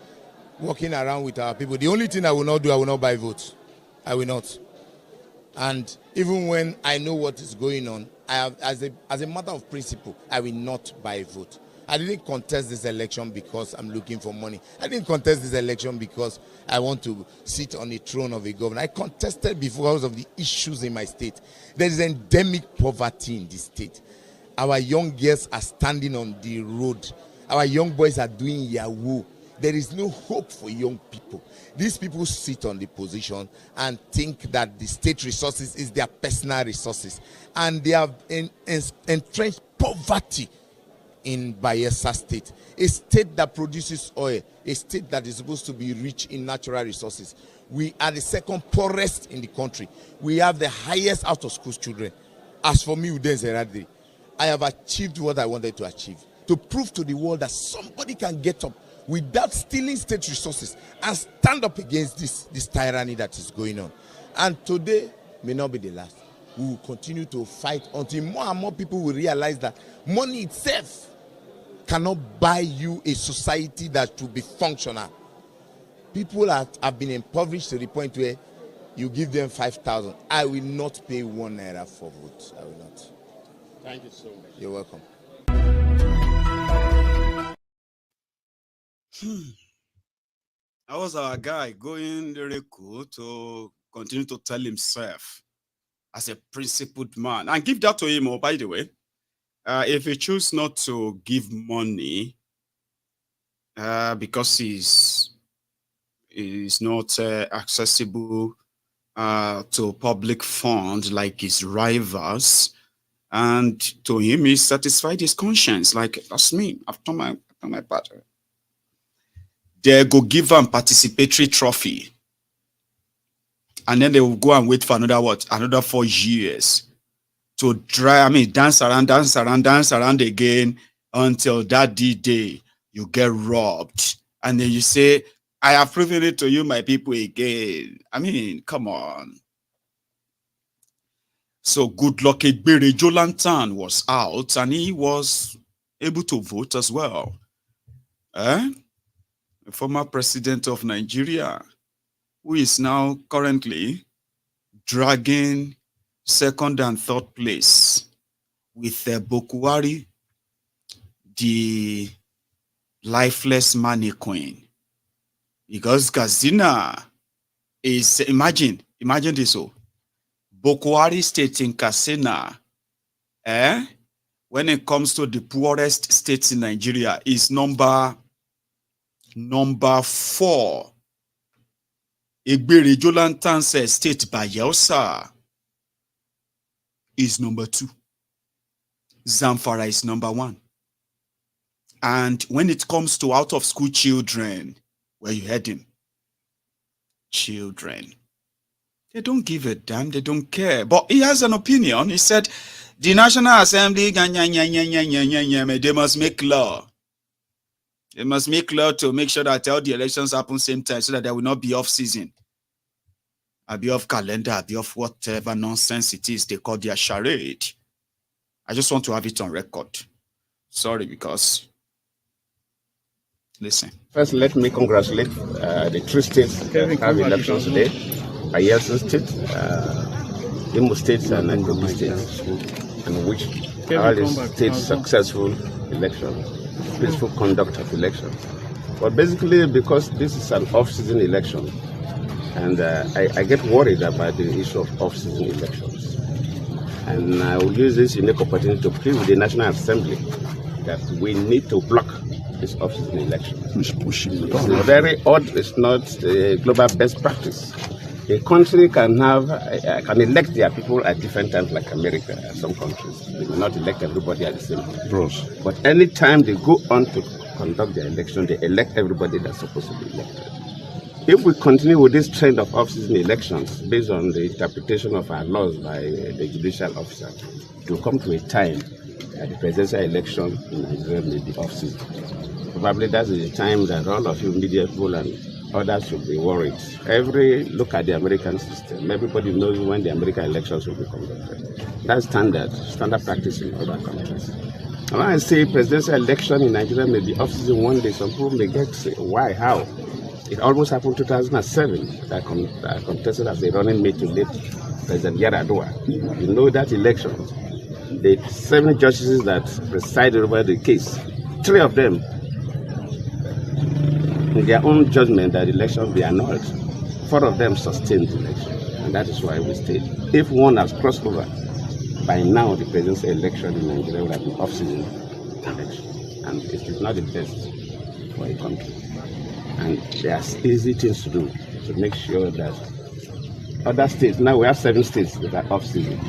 walking around with our people. The only thing I will not do, I will not buy votes. I will not. And even when I know what is going on, I have, as a matter of principle, I will not buy a vote. I didn't contest this election because I'm looking for money. I didn't contest this election because I want to sit on the throne of a governor. I contested because of the issues in my state. There is endemic poverty in this state. Our young girls are standing on the road. Our young boys are doing Yahoo. There is no hope for young people. These people sit on the position and think that the state resources is their personal resources. And they have entrenched poverty in Bayelsa State, a state that produces oil, a state that is supposed to be rich in natural resources. We are the second poorest in the country. We have the highest out-of-school children. As for me, Charade, I have achieved what I wanted to achieve, to prove to the world that somebody can get up without stealing state resources and stand up against this tyranny that is going on. And today may not be the last. We will continue to fight until more and more people will realize that money itself cannot buy you a society that will be functional. People have been impoverished to the point where you give them 5,000. I will not pay 1 naira for votes. I will not. Thank you so much. You're welcome. That was our guy going very cool to continue to tell himself as a principled man. And give that to him, oh, by the way. If he chooses not to give money because he's not accessible to public funds like his rivals, and to him he satisfied his conscience, like that's me, after my part. They go give him participatory trophy, and then they will go and wait for another 4 years to dance around again until that day you get robbed. And then you say, I have proven it to you, my people, again. I mean, come on. So good luck. Jolantan was out and he was able to vote as well. The former president of Nigeria, who is now currently dragging 2nd and 3rd place with Bokuwari, the lifeless mannequin. Because Katsina is, imagine this, Bokuwari state in Katsina, when it comes to the poorest states in Nigeria, is number 4. Egbere Jolantan says state Bayelsa is number 2. Zamfara is number 1. And when it comes to out-of-school children, where you heard him, children, they don't give a damn, they don't care. But he has an opinion. He said, the National Assembly, they must make law. They must make law to make sure that all the elections happen same time so that there will not be off-season. I'll be off calendar, I'll be off whatever nonsense it is they call their charade. I just want to have it on record. Sorry, because... Listen. First, let me congratulate the 3 states that have elections today. Bayelsa State, Imo State, and Kogi State, and which all the states successful elections, peaceful conduct of elections. But basically, because this is an off-season election, and I get worried about the issue of off-season elections. And I will use this unique opportunity to plead with the National Assembly that we need to block this off-season election. It's very odd. It's not a global best practice. A country can elect their people at different times, like America and some countries. They will not elect everybody at the same time. But anytime they go on to conduct their election, they elect everybody that's supposed to be elected. if we continue with this trend of off-season elections based on the interpretation of our laws by the judicial officer, it will come to a time that the presidential election in Nigeria may be off-season. Probably that is the time that all of you media people and others should be worried. Look at the American system. Everybody knows when the American elections will be conducted. That's standard practice in other countries. And when I say presidential election in Nigeria may be off-season one day, some people may get to say, why, how? It almost happened in 2007 that I contested as a running mate to late President Yar'Adua. You know that election, the 7 judges that presided over the case, 3 of them, in their own judgment that the election be annulled, 4 of them sustained the election, and that is why we stayed. If one has crossed over, by now the presidential election in Nigeria would have been off-season election, and it is not the best for a country. And there are easy things to do to make sure that other states, now we have 7 states that are off-season,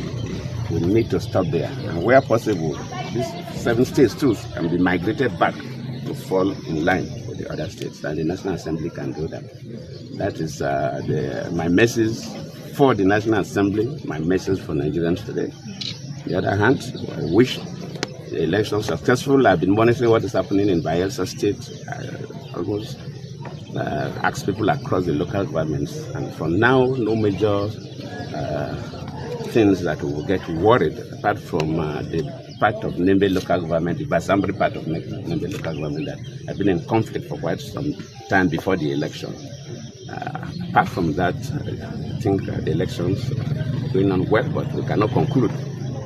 we need to stop there. And where possible, these 7 states too can be migrated back to fall in line with the other states, and the National Assembly can do that. That is my message for the National Assembly, my message for Nigerians today. On the other hand, I wish the election successful. I've been monitoring what is happening in Bayelsa State. I almost ask people across the local governments, and for now, no major things that will get worried, apart from the part of Nembe local government, the Basambri part of Nembe local government that have been in conflict for quite some time before the election. Apart from that, I think the elections are going on well, but we cannot conclude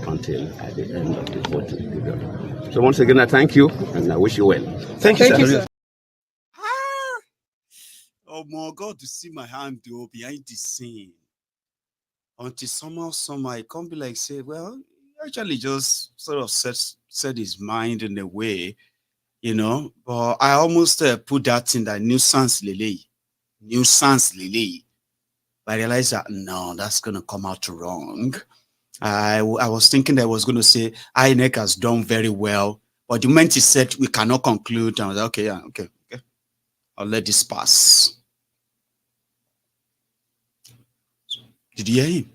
until at the end of the voting period. So once again, I thank you and I wish you well. Thank you, sir. Oh my God, to see my hand though behind the scene. Until somehow I can't be like, say, well, actually just sort of set his mind in a way, you know. But I almost put that in that nuisance lily. But I realized that no, that's gonna come out wrong. I was thinking that I was gonna say INEC has done very well, but the moment he said we cannot conclude, I was like, okay, yeah, okay, I'll let this pass. Did you hear him?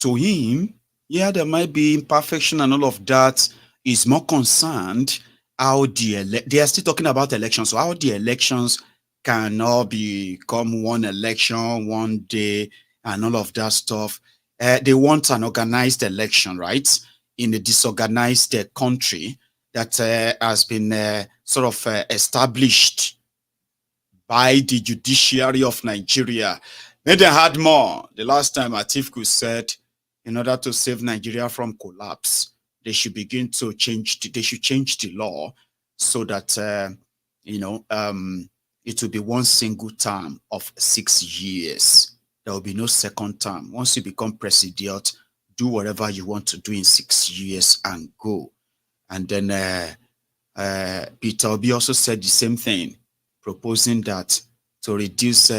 To him, yeah, there might be imperfection and all of that. Is more concerned how they are still talking about elections. So how the elections cannot become one election one day and all of that stuff. They want an organized election, right? In a disorganized country that has been sort of established by the judiciary of Nigeria. Then they had more. The last time Atiku said, in order to save Nigeria from collapse, they should begin to change the law so that it will be one single term of 6 years. There will be no second term. Once you become president, do whatever you want to do in 6 years and go. And then Peter Obi also said the same thing, proposing that to reduce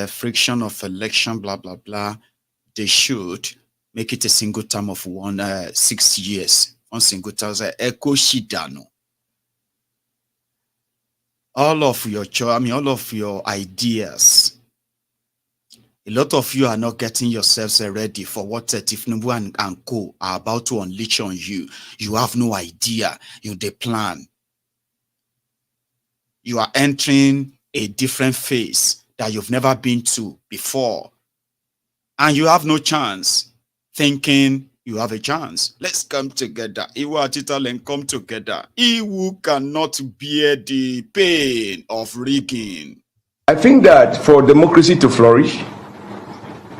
friction of election, blah, blah, blah, they should make it a single term of 6 years. One single term. Echo Shidano. All of your ideas. A lot of you are not getting yourselves ready for what Tifnubu and Co are about to unleash on you. You have no idea. They plan. You are entering a different phase that you've never been to before. And you have no chance thinking you have a chance. Let's come together. Iwa Tital and come together. Iwu cannot bear the pain of rigging. I think that for democracy to flourish,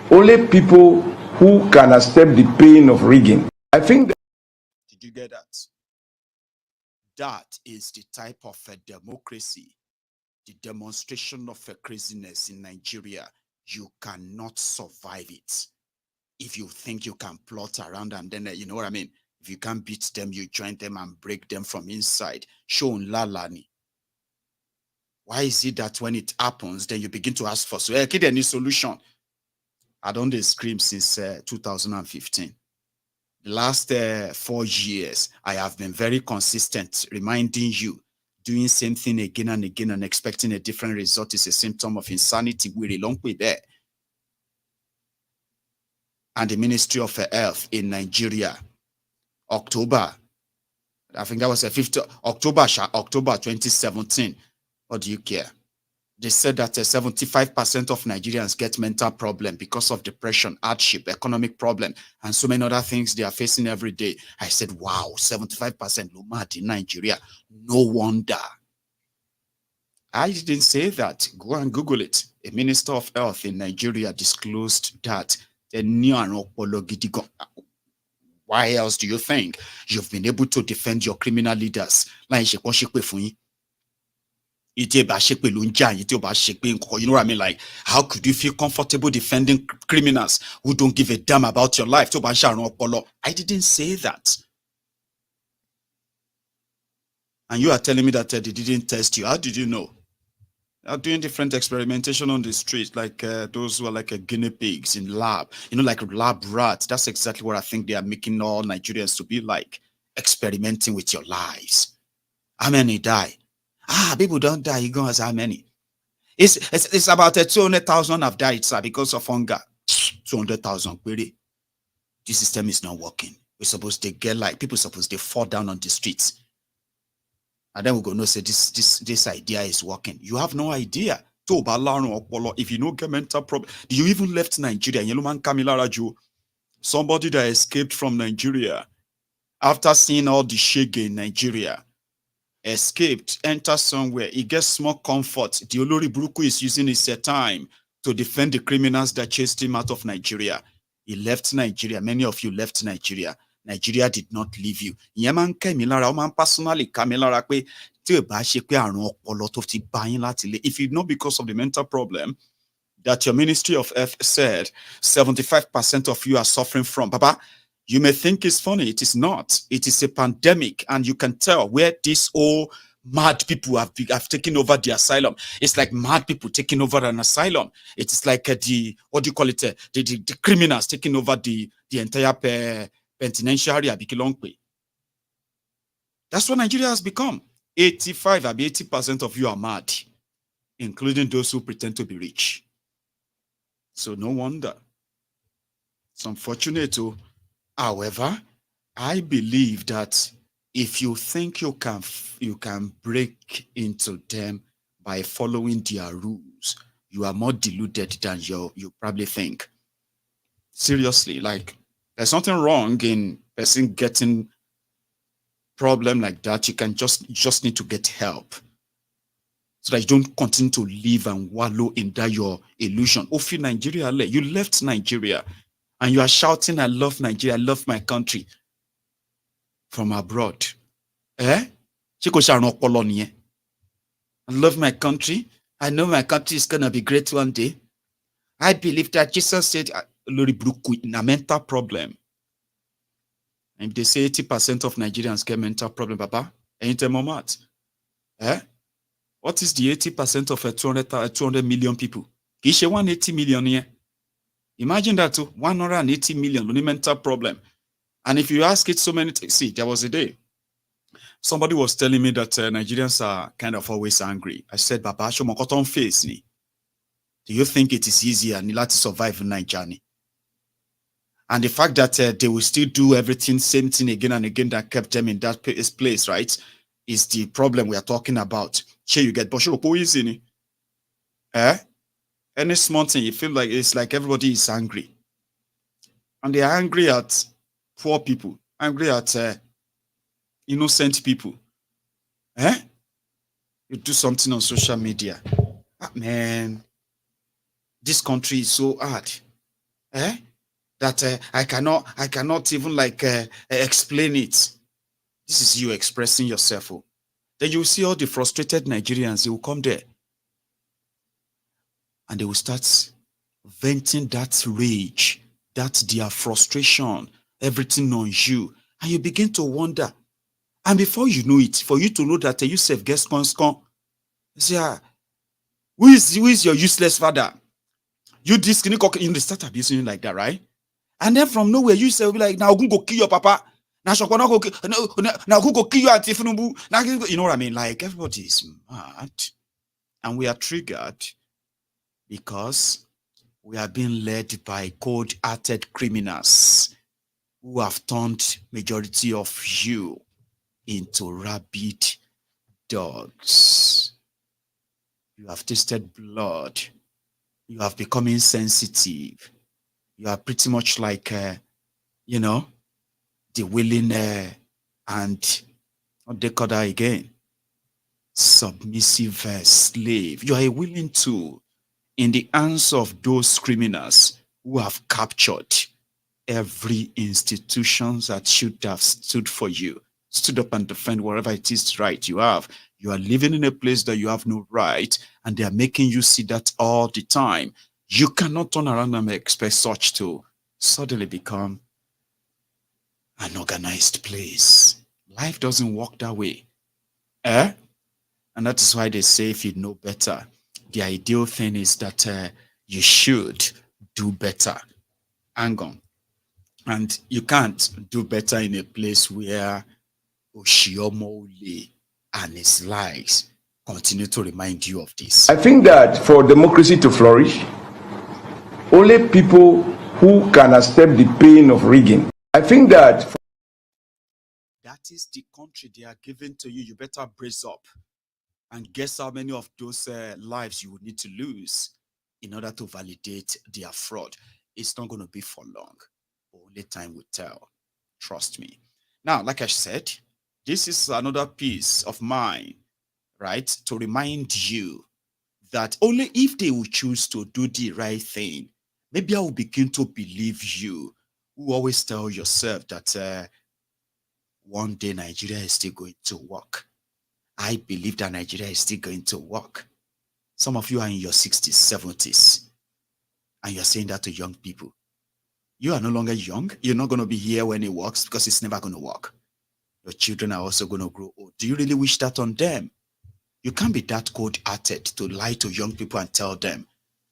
only people who can accept the pain of rigging. I think that. Did you get that? That is the type of a democracy, the demonstration of a craziness in Nigeria. You cannot survive it. If you think you can plot around and then, you know what I mean? If you can't beat them, you join them and break them from inside. Shon lalani. Why is it that when it happens, then you begin to ask for any solution? I don't scream since 2015. The last 4 years, I have been very consistent reminding you, doing same thing again and again and expecting a different result is a symptom of insanity. We're a long way there. And the Ministry of Health in Nigeria, October, I think that was the 5th October 2017. What do you care? They said that 75% of Nigerians get mental problem because of depression, hardship, economic problem, and so many other things they are facing every day. I said, wow, 75% low mad in Nigeria. No wonder. I didn't say that. Go and Google it. A minister of health in Nigeria disclosed that the why else do you think you've been able to defend your criminal leaders? You know what I mean? Like, how could you feel comfortable defending criminals who don't give a damn about your life? I didn't say that. And you are telling me that they didn't test you. How did you know? They are doing different experimentation on the street, like those who are like guinea pigs in lab, like lab rats. That's exactly what I think they are making all Nigerians to be like, experimenting with your lives. How many die? People don't die. You go as how many? It's about 200,000 have died, sir, because of hunger. 200,000. Really, this system is not working. We're supposed to get like people supposed to fall down on the streets, and then we're gonna say this idea is working. You have no idea. If you know get mental problem, you even left Nigeria. Somebody that escaped from Nigeria after seeing all the shege in Nigeria. Escaped, enter somewhere, he gets more comfort. The Olori Buruku is using his time to defend the criminals that chased him out of Nigeria. He left Nigeria. Many of you left Nigeria. Nigeria did not leave you. Personally, if you know because of the mental problem that your Ministry of Health said 75% of you are suffering from, Baba, you may think it's funny. It is not. It is a pandemic, and you can tell where these old mad people have taken over the asylum. It's like mad people taking over an asylum. It is like the criminals taking over the entire penitentiary. That's what Nigeria has become. 80% of you are mad, including those who pretend to be rich. So no wonder. It's unfortunate too. However, I believe that if you think you can break into them by following their rules, you are more deluded than you probably think. Seriously, like there's nothing wrong in person getting problem like that. You can just need to get help so that you don't continue to live and wallow in that your illusion. Ofi Nigeria, you left Nigeria. And you are shouting, I love Nigeria, I love my country from abroad. I love my country. I know my country is going to be great one day. I believe that Jesus said, a mental problem. And they say 80% of Nigerians get mental problem, Papa. Ain't a moment. What is the 80% of 200 million people? Kishe 180 million here. Imagine that 180 million mental problem. And if you ask it so many times, see, there was a day somebody was telling me that Nigerians are kind of always angry. I said, Baba, show face ni. Do you think it is easier to survive in Nigeria? And the fact that they will still do everything, same thing again and again that kept them in that place, right, is the problem we are talking about. You get easy. Any small thing, you feel like it's like everybody is angry. And they are angry at poor people, angry at innocent people. You do something on social media. Man, this country is so hard. That I cannot even like explain it. This is you expressing yourself. Then you see all the frustrated Nigerians, they will come there. And they will start venting that rage, that their frustration, everything on you. And you begin to wonder. And before you know it, for you to know that you self gets conscon, say, who is your useless father? You this you start abusing you like that, right? And then from nowhere, you say, be like, now I'm going to go kill your papa. Now who go kill you at Tinubu? Now you know what I mean? Like everybody is mad, and we are triggered because we are being led by cold-hearted criminals who have turned majority of you into rabid dogs. You have tasted blood. You have become insensitive. You are pretty much like, you know, the willing and what they call that again, submissive slave. You are a willing tool in the hands of those criminals who have captured every institution that should have stood for you, stood up and defend whatever it is right you have. You are living in a place that you have no right, and they are making you see that all the time. You cannot turn around and expect such to suddenly become an organized place. Life doesn't work that way. And that is why they say if you know better, the ideal thing is that you should do better. Hang on. And you can't do better in a place where Oshiomole and his lies continue to remind you of this. I think that for democracy to flourish, only people who can accept the pain of rigging. I think that that is the country they are giving to you. You better brace up and guess how many of those lives you would need to lose in order to validate their fraud. It's not going to be for long. Only time will tell. Trust me. Now, like I said, this is another piece of mine, right? To remind you that only if they will choose to do the right thing, maybe I will begin to believe you, who always tell yourself that one day Nigeria is still going to work. I believe that Nigeria is still going to work. Some of you are in your 60s, 70s, and you're saying that to young people. You are no longer young. You're not going to be here when it works because it's never going to work. Your children are also going to grow old. Do you really wish that on them? You can't be that cold-hearted to lie to young people and tell them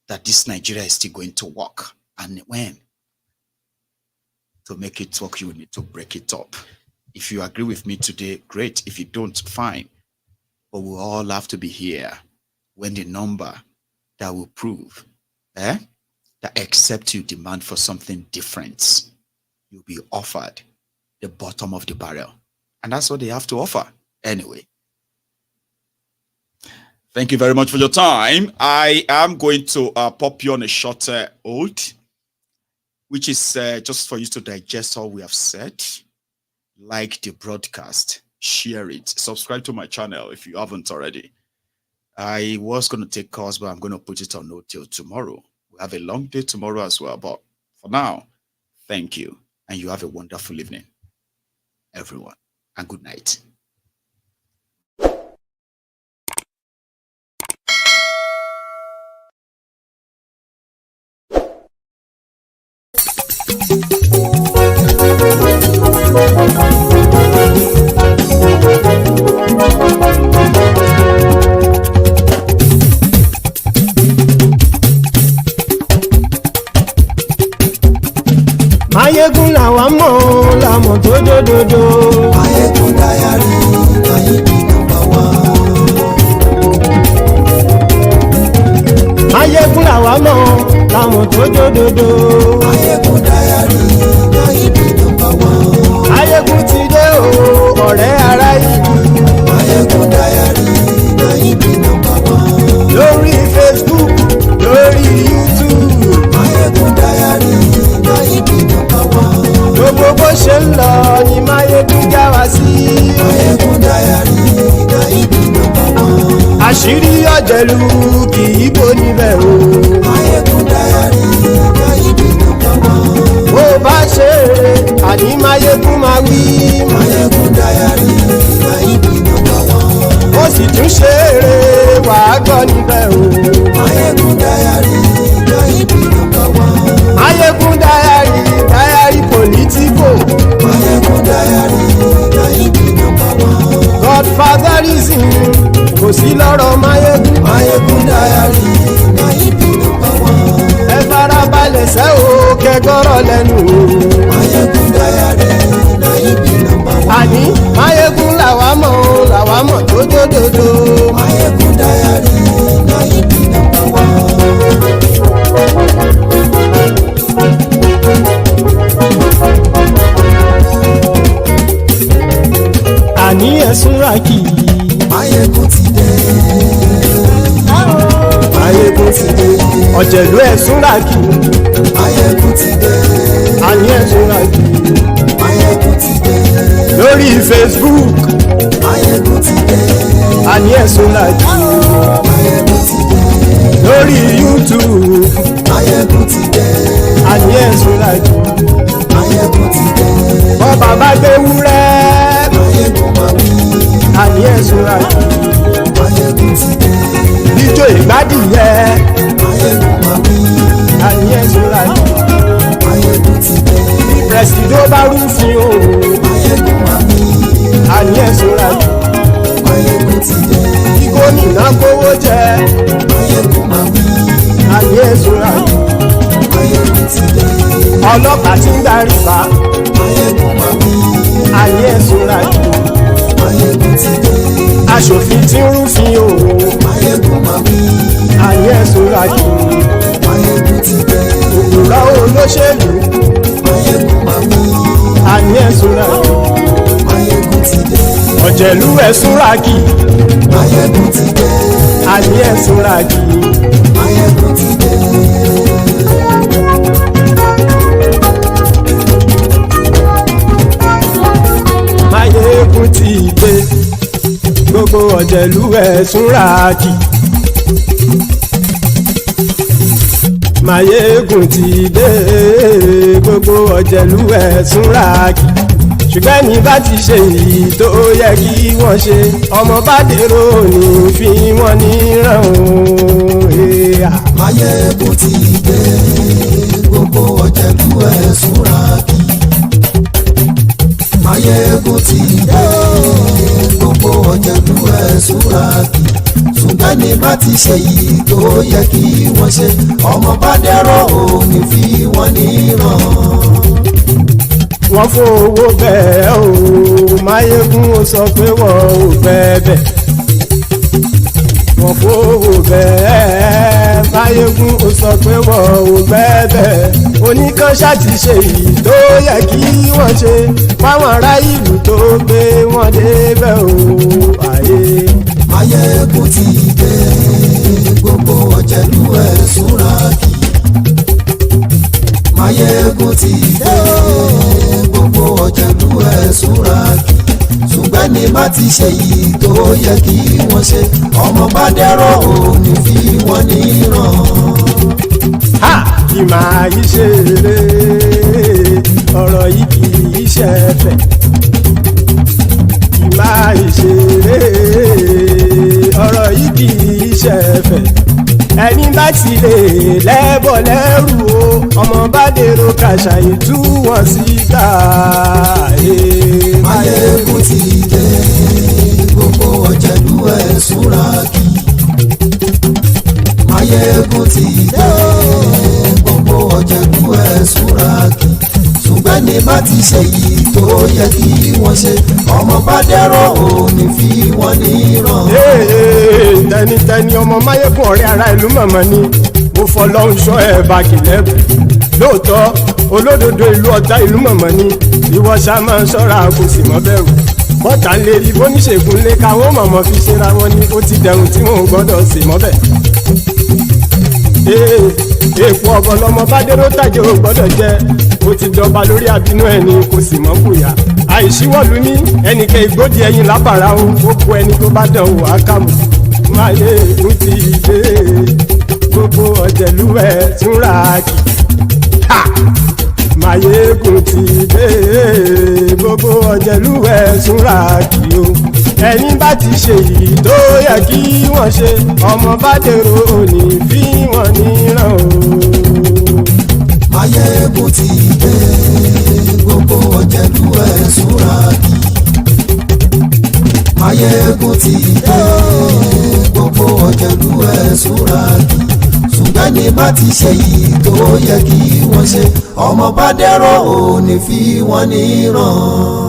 that this Nigeria is still going to work. And when? To make it work, you need to break it up. If you agree with me today, great. If you don't, fine. But we'll all have to be here when the number that will prove that except you demand for something different, you'll be offered the bottom of the barrel. And that's what they have to offer. Anyway. Thank you very much for your time. I am going to pop you on a short hold, which is just for you to digest all we have said. Like the broadcast, share it, subscribe to my channel if you haven't already. I was going to take calls, but I'm going to put it on hold till tomorrow. We have a long day tomorrow as well, but for now, thank you, and you have a wonderful evening, everyone, and good night. Maiyegun làwa mọ̀ làmọ̀ tó dòdòdò. Maiyegun Diary, Maiyegun number one. Maiyegun làwa mọ̀ làmọ̀ tó dòdòdò. Maiyegun Diary, Maiyegun number one. Maiyegun ti dé o, ọ̀rẹ́ ara ìlú. Maiyegun Diary, Maiyegun number one. Lórí Facebook, lórí YouTube. Maiyegun Diary, Maiyegun number one. Gbogbo bó ṣe ń lọ ni Maiyegun já wa sí. Maiyegun Diary, Maiyegun number one. Àṣírí ọ̀jẹ̀lú kì í bò níbẹ̀ o. Maiyegun Diary, Maiyegun number one. Bó bá ṣe eré àní Maiyegun máa wí. Maiyegun Diary, Maiyegun number one. Ó sì tún ṣe eré wàá gbọ́ níbẹ̀ o. Maiyegun Diary, Maiyegun number one. Maiyegun Diary, Diary Politico. Maiyegun Diary, Maiyegun number one. Godfatherism kò sí lọ́rọ̀ Maiyegun. Maiyegun Diary, Maiyegun number one. Ẹ farabalẹ̀ sẹ́ o kẹ́gọ́rọ̀ lẹ́nu o. Maiyegun Diary, Maiyegun. ní ẹ̀sùn ràkì. Maiyegun ti dé. Maiyegun ti dé. Ọ̀jẹ̀lú ẹ̀sùn ràkì. Maiyegun ti dé. Àní ẹ̀sùn ràkì. Maiyegun ti dé. Lórí Facebook. Maiyegun ti dé. Àní ẹ̀sùn ràkì. Maiyegun ti dé. Lórí YouTube. Maiyegun ti dé. Àní ẹ̀sùn ràkì. Maiyegun ti dé. Bọ́ bàbá gbé wúrẹ́. Maiyegun máa wí. Àní ẹ̀sùn ràkì. Maiyegun ti dé. Ijó ìgbádìyẹ. Maiyegun máa wí. Àní ẹ̀sùn ràkì. Maiyegun ti dé. Presido bá rúfin o. Maiyegun máa wí. Àní ẹ̀sùn ràkì. Maiyegun ti dé. Kí gómìnà kówó jẹ. Maiyegun máa wí. Àní ẹ̀sùn ràkì. Maiyegun ti dé. Ọlọ́pàá tí ń darí bá. Maiyegun máa wí. Àní ẹ̀sùn ràkì. Maiyegun ti dé. Aṣòfin tí ń rúfin o. Maiyegun máa wí. Àní ẹ̀sùn ràkì. Maiyegun ti dé. Òpùrọ́ olóṣèlú. Maiyegun máa wí. Àní ẹ̀sùn ràkì. Maiyegun ti dé. Ọ̀jẹ̀lú ẹ̀sùn ràkì. Maiyegun ti dé. Àní ẹ̀sùn ràkì. Maiyegun ti dé. Maiyegun ti dé. Gbogbo ọ̀jẹ̀lú ẹ̀sùn ràkì. Maiyegun ti dé. Gbogbo ọ̀jẹ̀lú ẹ̀sùn ràkì. Ṣùgbọ́n ní bá ti ṣe èyí tó yẹ kí wọ́n ṣe, ọmọ bá dèrò ní fi wọ́n níran o. Maiyegun ti dé. Gbogbo ọ̀jẹ̀lú ẹ̀sùn ràkì. Maiyegun ti dé. Gbogbo ọ̀jẹ̀lú ẹ̀sùn ràkì. Ṣùgbọ́n ní bá ti ṣe èyí tó yẹ kí wọ́n ṣe, ọmọ bá dèrò ní fi wọ́n níran. Wọ́n fowó bẹ́ẹ̀ o. Maiyegun ó sọ pé wọ́n ò fẹ́ bẹ́ẹ̀. Wọ́n fowó bẹ́ẹ̀. Maiyegun ó sọ pé wọ́n ò fẹ́ bẹ́ẹ̀. Oníkan ṣáàtì ṣe èyí tó yẹ kí wọ́n ṣe fáwọn ará ìlú tó gbé wọn débẹ̀ o. Maiyegun ti dé. Gbogbo ọ̀jẹ̀lú ẹ̀sùn ràkì. Maiyegun ti dé. Gbogbo ọ̀jẹ̀lú ẹ̀sùn ràkì. Ṣùgbọ́n ní bá ti ṣe yìí tó yẹ kí wọ́n ṣe, ọmọ bá dẹ́rọ̀ òní fi wọ́n níran. Ha! Kì máa yí ṣeré, ọ̀rọ̀ yìí kì í ṣẹ̀fẹ̀. Kì máa yí ṣeré, ọ̀rọ̀ yìí kì í ṣẹ̀fẹ̀. Ẹni bá ti lè lẹ́bọ̀ lẹ́rù o, ọmọ bá dèrò kàṣà ìtú wọn síta. Maiyegun ti dé. Gbogbo ọ̀jẹ̀lú ẹ̀sùn ràkì. Maiyegun ti dé. Gbogbo ọ̀jẹ̀lú ẹ̀sùn ràkì. Ṣùgbọ́n ní bá ti ṣe yìí tó yẹ kí wọ́n ṣe, ọmọ bá dẹ́rọ̀ òní fi wọ́n níran. Tẹnitẹni ọmọ Maiyegun ọ̀rẹ́ ara ìlú mọ̀mọ́ ni mo fọlọ́hún ṣọ́ ẹ̀ báàgì lẹ́bù. Lóòótọ́ olódodo ìlú ọ̀tá ìlú mọ̀mọ́ ni ìwọ ṣá máa ń ṣọ́ra kò sì mọ́ bẹ̀rù. Bọ́tà ń lè rí bóníṣègùn lé káwọn mọ̀mọ́ fi ṣera wọn ni ó ti dẹrùn tí wọn ò gbọ́dọ̀ sì mọ́ bẹ̀. Èèpo ọ̀gọ̀ lọmọ bá dérò tàjẹ́ ò gbọ́dọ̀ jẹ́, ó ti dọba lórí àbínú ẹni kò sì mọ́ bùyà. Àìsíwọ̀lú ní ẹnìkẹ́ ìgbódì ẹyin lábàrá o, ó kó ẹni tó bá dán o àkàmù. Maiyegun ti dé. Gbogbo ọ̀jẹ̀lú ẹ̀sùn ràkì. Maiyegun ti dé. Gbogbo ọ̀jẹ̀lú ẹ̀sùn ràkì o. Ẹni bá ti ṣe èyí tó yẹ kí wọ́n ṣe, ọmọ bá dèrò òní fi wọ́n níran o. Maiyegun ti dé. Gbogbo ọ̀jẹ̀lú ẹ̀sùn ràkì. Maiyegun ti dé. Gbogbo ọ̀jẹ̀lú ẹ̀sùn ràkì. Ṣùgbọ́n ní bá ti ṣe yìí tó yẹ kí wọ́n ṣe, ọmọ bá dẹ́rọ̀ òní fi wọ́n níran.